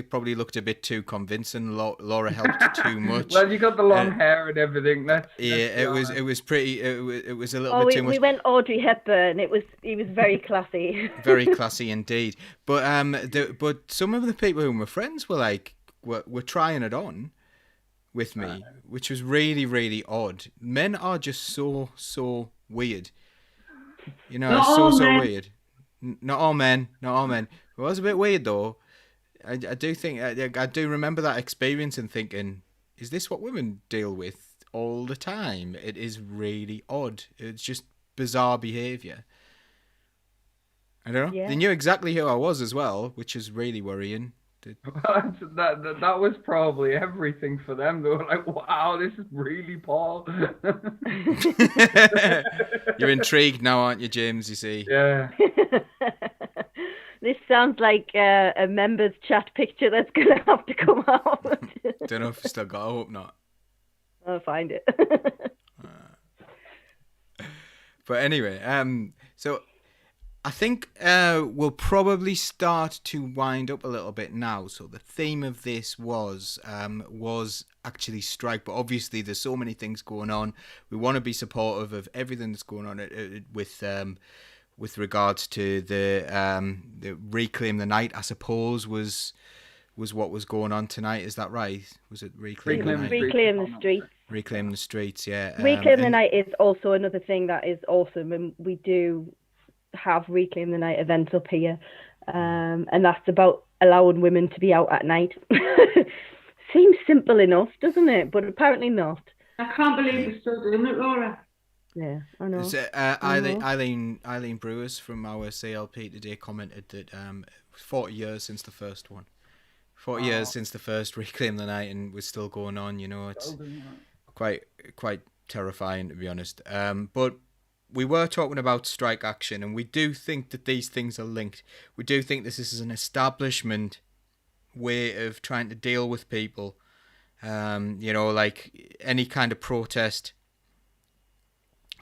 probably looked a bit too convincing. Laura helped too much. Well, you got the long hair and everything. It was pretty. It was a little bit too much. We went Audrey Hepburn. He was very classy. Very classy indeed. But but some of the people who were friends were trying it on with me, which was really, really odd. Men are just so weird. So weird. Not all men. It was a bit weird though. I do think I do remember that experience and thinking, is this what women deal with all the time? It is really odd. It's just bizarre behaviour. I don't know. Yeah. They knew exactly who I was as well, which is really worrying. That was probably everything for them. They were like, wow, this is really Paul. You're intrigued now, aren't you, James? You see? Yeah. This sounds like a members chat picture that's going to have to come out. Don't know if you still got it. I hope not. I'll find it. But anyway, so I think we'll probably start to wind up a little bit now. So the theme of this was actually strike, but obviously there's so many things going on. We want to be supportive of everything that's going on with regards to the Reclaim the Night, I suppose, was what was going on tonight. Is that right? Was it Reclaim the Night? Reclaim the Streets. Reclaim the Streets, yeah. Reclaim the Night is also another thing that is awesome, and we do have Reclaim the Night events up here, and that's about allowing women to be out at night. Seems simple enough, doesn't it? But apparently not. I can't believe we're still doing it, Laura. Yeah, I know. Eileen Brewers from our CLP today commented that 40 years since the first one. 40 years since the first Reclaim the Night, and we're still going on. You know, it's quite terrifying, to be honest. But we were talking about strike action, and we do think that these things are linked. We do think this is an establishment way of trying to deal with people. You know, like any kind of protest,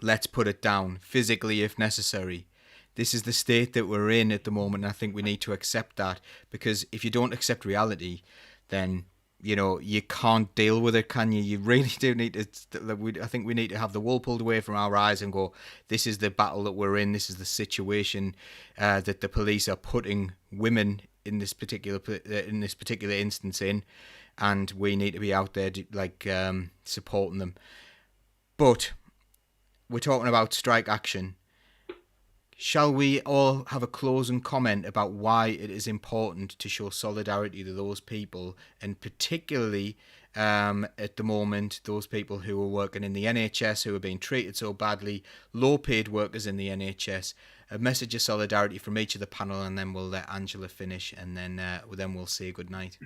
let's put it down physically if necessary. This is the state that we're in at the moment, and I think we need to accept that, because if you don't accept reality, then, you know, you can't deal with it, can you? You really do need to. I think we need to have the wool pulled away from our eyes and go, this is the battle that we're in. This is the situation that the police are putting women in this particular instance in, and we need to be out there supporting them. But we're talking about strike action. Shall we all have a closing comment about why it is important to show solidarity to those people, and particularly at the moment, those people who are working in the NHS, who are being treated so badly, low-paid workers in the NHS? A message of solidarity from each of the panel, and then we'll let Angela finish, and then we'll say goodnight.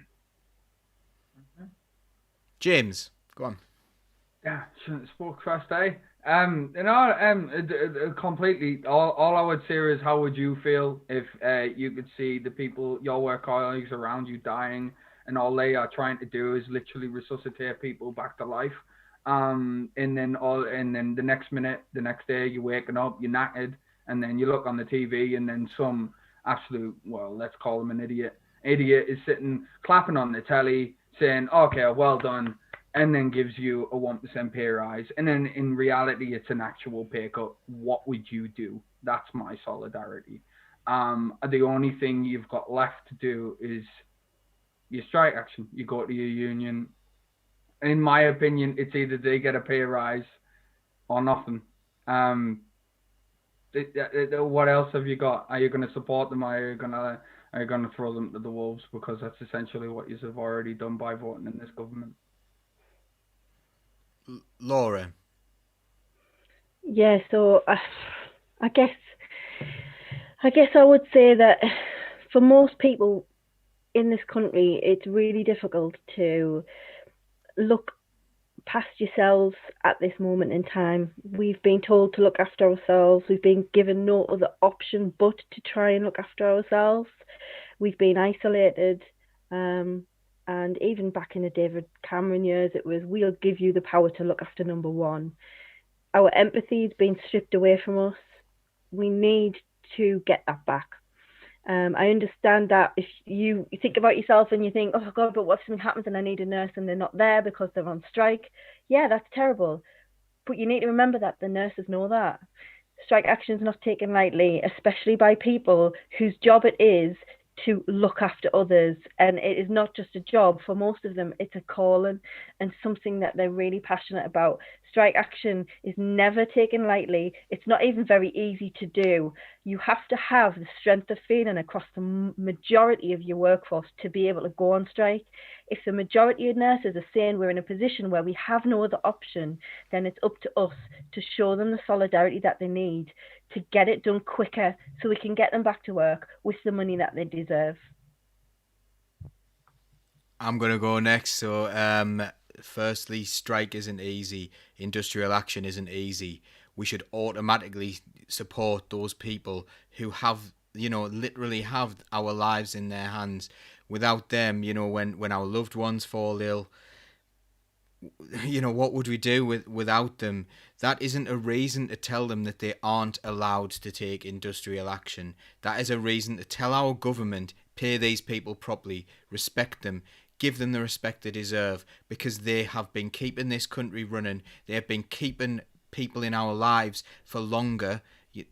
James, go on. Yeah, shouldn't have spoke first, eh? Completely. All I would say is, how would you feel if you could see the people, your work colleagues around you, dying, and all they are trying to do is literally resuscitate people back to life, and then the next minute, the next day, you're waking up, you're knackered, and then you look on the TV, and then some absolute, well, let's call him an idiot is sitting clapping on the telly saying, okay, well done, and then gives you a 1% pay rise, and then in reality it's an actual pay cut. What would you do? That's my solidarity. The only thing you've got left to do is your strike action. You go to your union. In my opinion, it's either they get a pay rise or nothing. What else have you got? Are you going to support them? Are you going to throw them to the wolves? Because that's essentially what you have already done by voting in this government. Laura. Yeah, so I guess I would say that for most people in this country, it's really difficult to look past yourselves at this moment in time. We've been told to look after ourselves. We've been given no other option but to try and look after ourselves. We've been isolated. And even back in the David Cameron years, it was, we'll give you the power to look after number one. Our empathy has been stripped away from us. We need to get that back. I understand that if you think about yourself and you think, oh God, but what if something happens and I need a nurse and they're not there because they're on strike? Yeah, that's terrible. But you need to remember that the nurses know that. Strike action is not taken lightly, especially by people whose job it is to look after others, and it is not just a job. For most of them, it's a calling and something that they're really passionate about. Strike action is never taken lightly. It's not even very easy to do. You have to have the strength of feeling across the majority of your workforce to be able to go on strike. If the majority of nurses are saying we're in a position where we have no other option, then it's up to us to show them the solidarity that they need to get it done quicker so we can get them back to work with the money that they deserve. I'm going to go next. So, firstly, strike isn't easy. Industrial action isn't easy. We should automatically support those people who have, literally have our lives in their hands. Without them, when our loved ones fall ill, what would we do without them? That isn't a reason to tell them that they aren't allowed to take industrial action. That is a reason to tell our government, pay these people properly, respect them, give them the respect they deserve, because they have been keeping this country running. They have been keeping people in our lives for longer,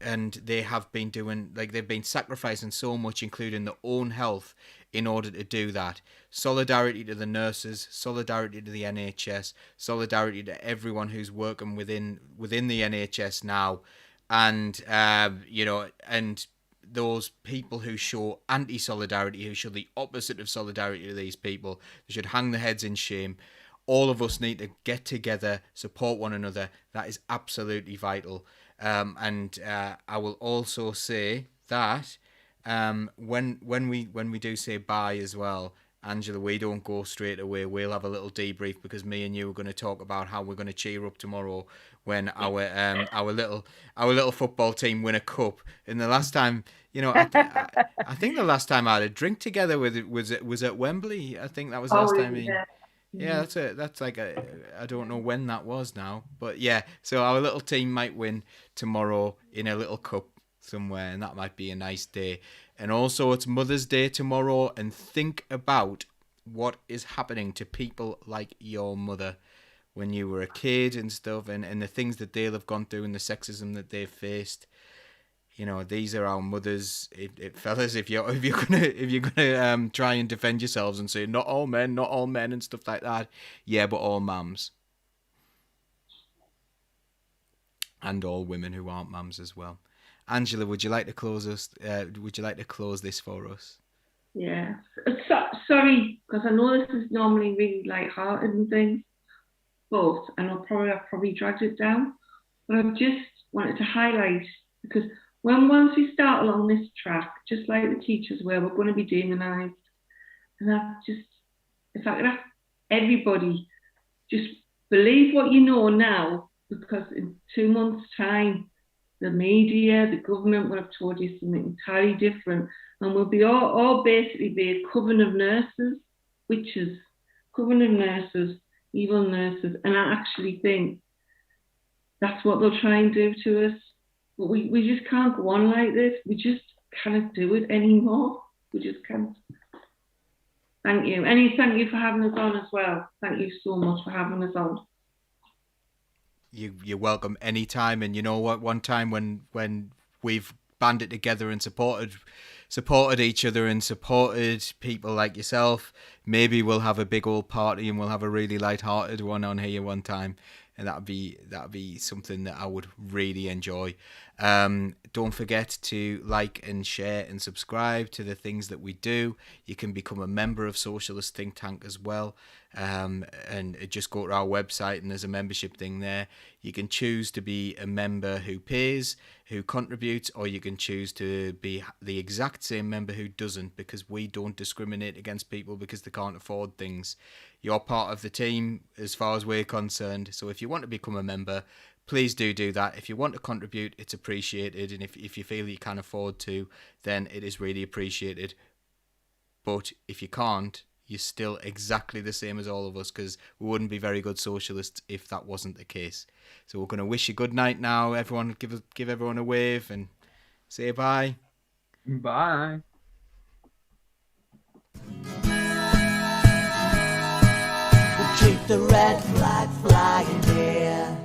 and they have been doing, they've been sacrificing so much, including their own health, in order to do that. Solidarity to the nurses, solidarity to the NHS, solidarity to everyone who's working within the NHS now, and and those people who show anti-solidarity, who show the opposite of solidarity to these people, they should hang their heads in shame. All of us need to get together, support one another. That is absolutely vital. And I will also say that when we do say bye as well, Angela, we don't go straight away. We'll have a little debrief, because me and you are going to talk about how we're going to cheer up tomorrow when our little football team win a cup. And the last time, I think the last time I had a drink together was at Wembley. I think that was the last time. Yeah, that's like I don't know when that was now, but yeah. So our little team might win tomorrow in a little cup somewhere, and that might be a nice day. And also, it's Mother's Day tomorrow, and think about what is happening to people like your mother when you were a kid and stuff, and the things that they'll have gone through and the sexism that they've faced. These are our mothers. Fellas, if you're gonna try and defend yourselves and say not all men and stuff like that, yeah, but all mums and all women who aren't mums as well. Angela, would you like to close us? Would you like to close this for us? Yeah. Sorry, because I know this is normally really light-hearted and things, but I've probably dragged it down. But I just wanted to highlight, because once we start along this track, just like the teachers were, we're going to be demonised. And if I could ask everybody, just believe what you know now, because in 2 months' time, the media, the government will have told you something entirely different, and we'll be all basically be a coven of nurses, witches, coven of nurses, evil nurses, and I actually think that's what they'll try and do to us. But we just can't go on like this. We just can't do it anymore. We just can't. Thank you. Thank you for having us on as well. Thank you so much for having us on. You're welcome anytime. And you know what? One time when we've banded together and supported each other and supported people like yourself, maybe we'll have a big old party and we'll have a really light-hearted one on here one time. And that'd be something that I would really enjoy. Don't forget to like and share and subscribe to the things that we do. You can become a member of Socialist Think Tank as well. And just go to our website and there's a membership thing there. You can choose to be a member who pays, who contributes, or you can choose to be the exact same member who doesn't, because we don't discriminate against people because they can't afford things. You're part of the team as far as we're concerned. So if you want to become a member, please do that. If you want to contribute, it's appreciated. And if you feel you can afford to, then it is really appreciated. But if you can't, you're still exactly the same as all of us, because we wouldn't be very good socialists if that wasn't the case. So we're going to wish you good night now. Everyone, give everyone a wave and say bye. Bye. Keep the red flag flying here.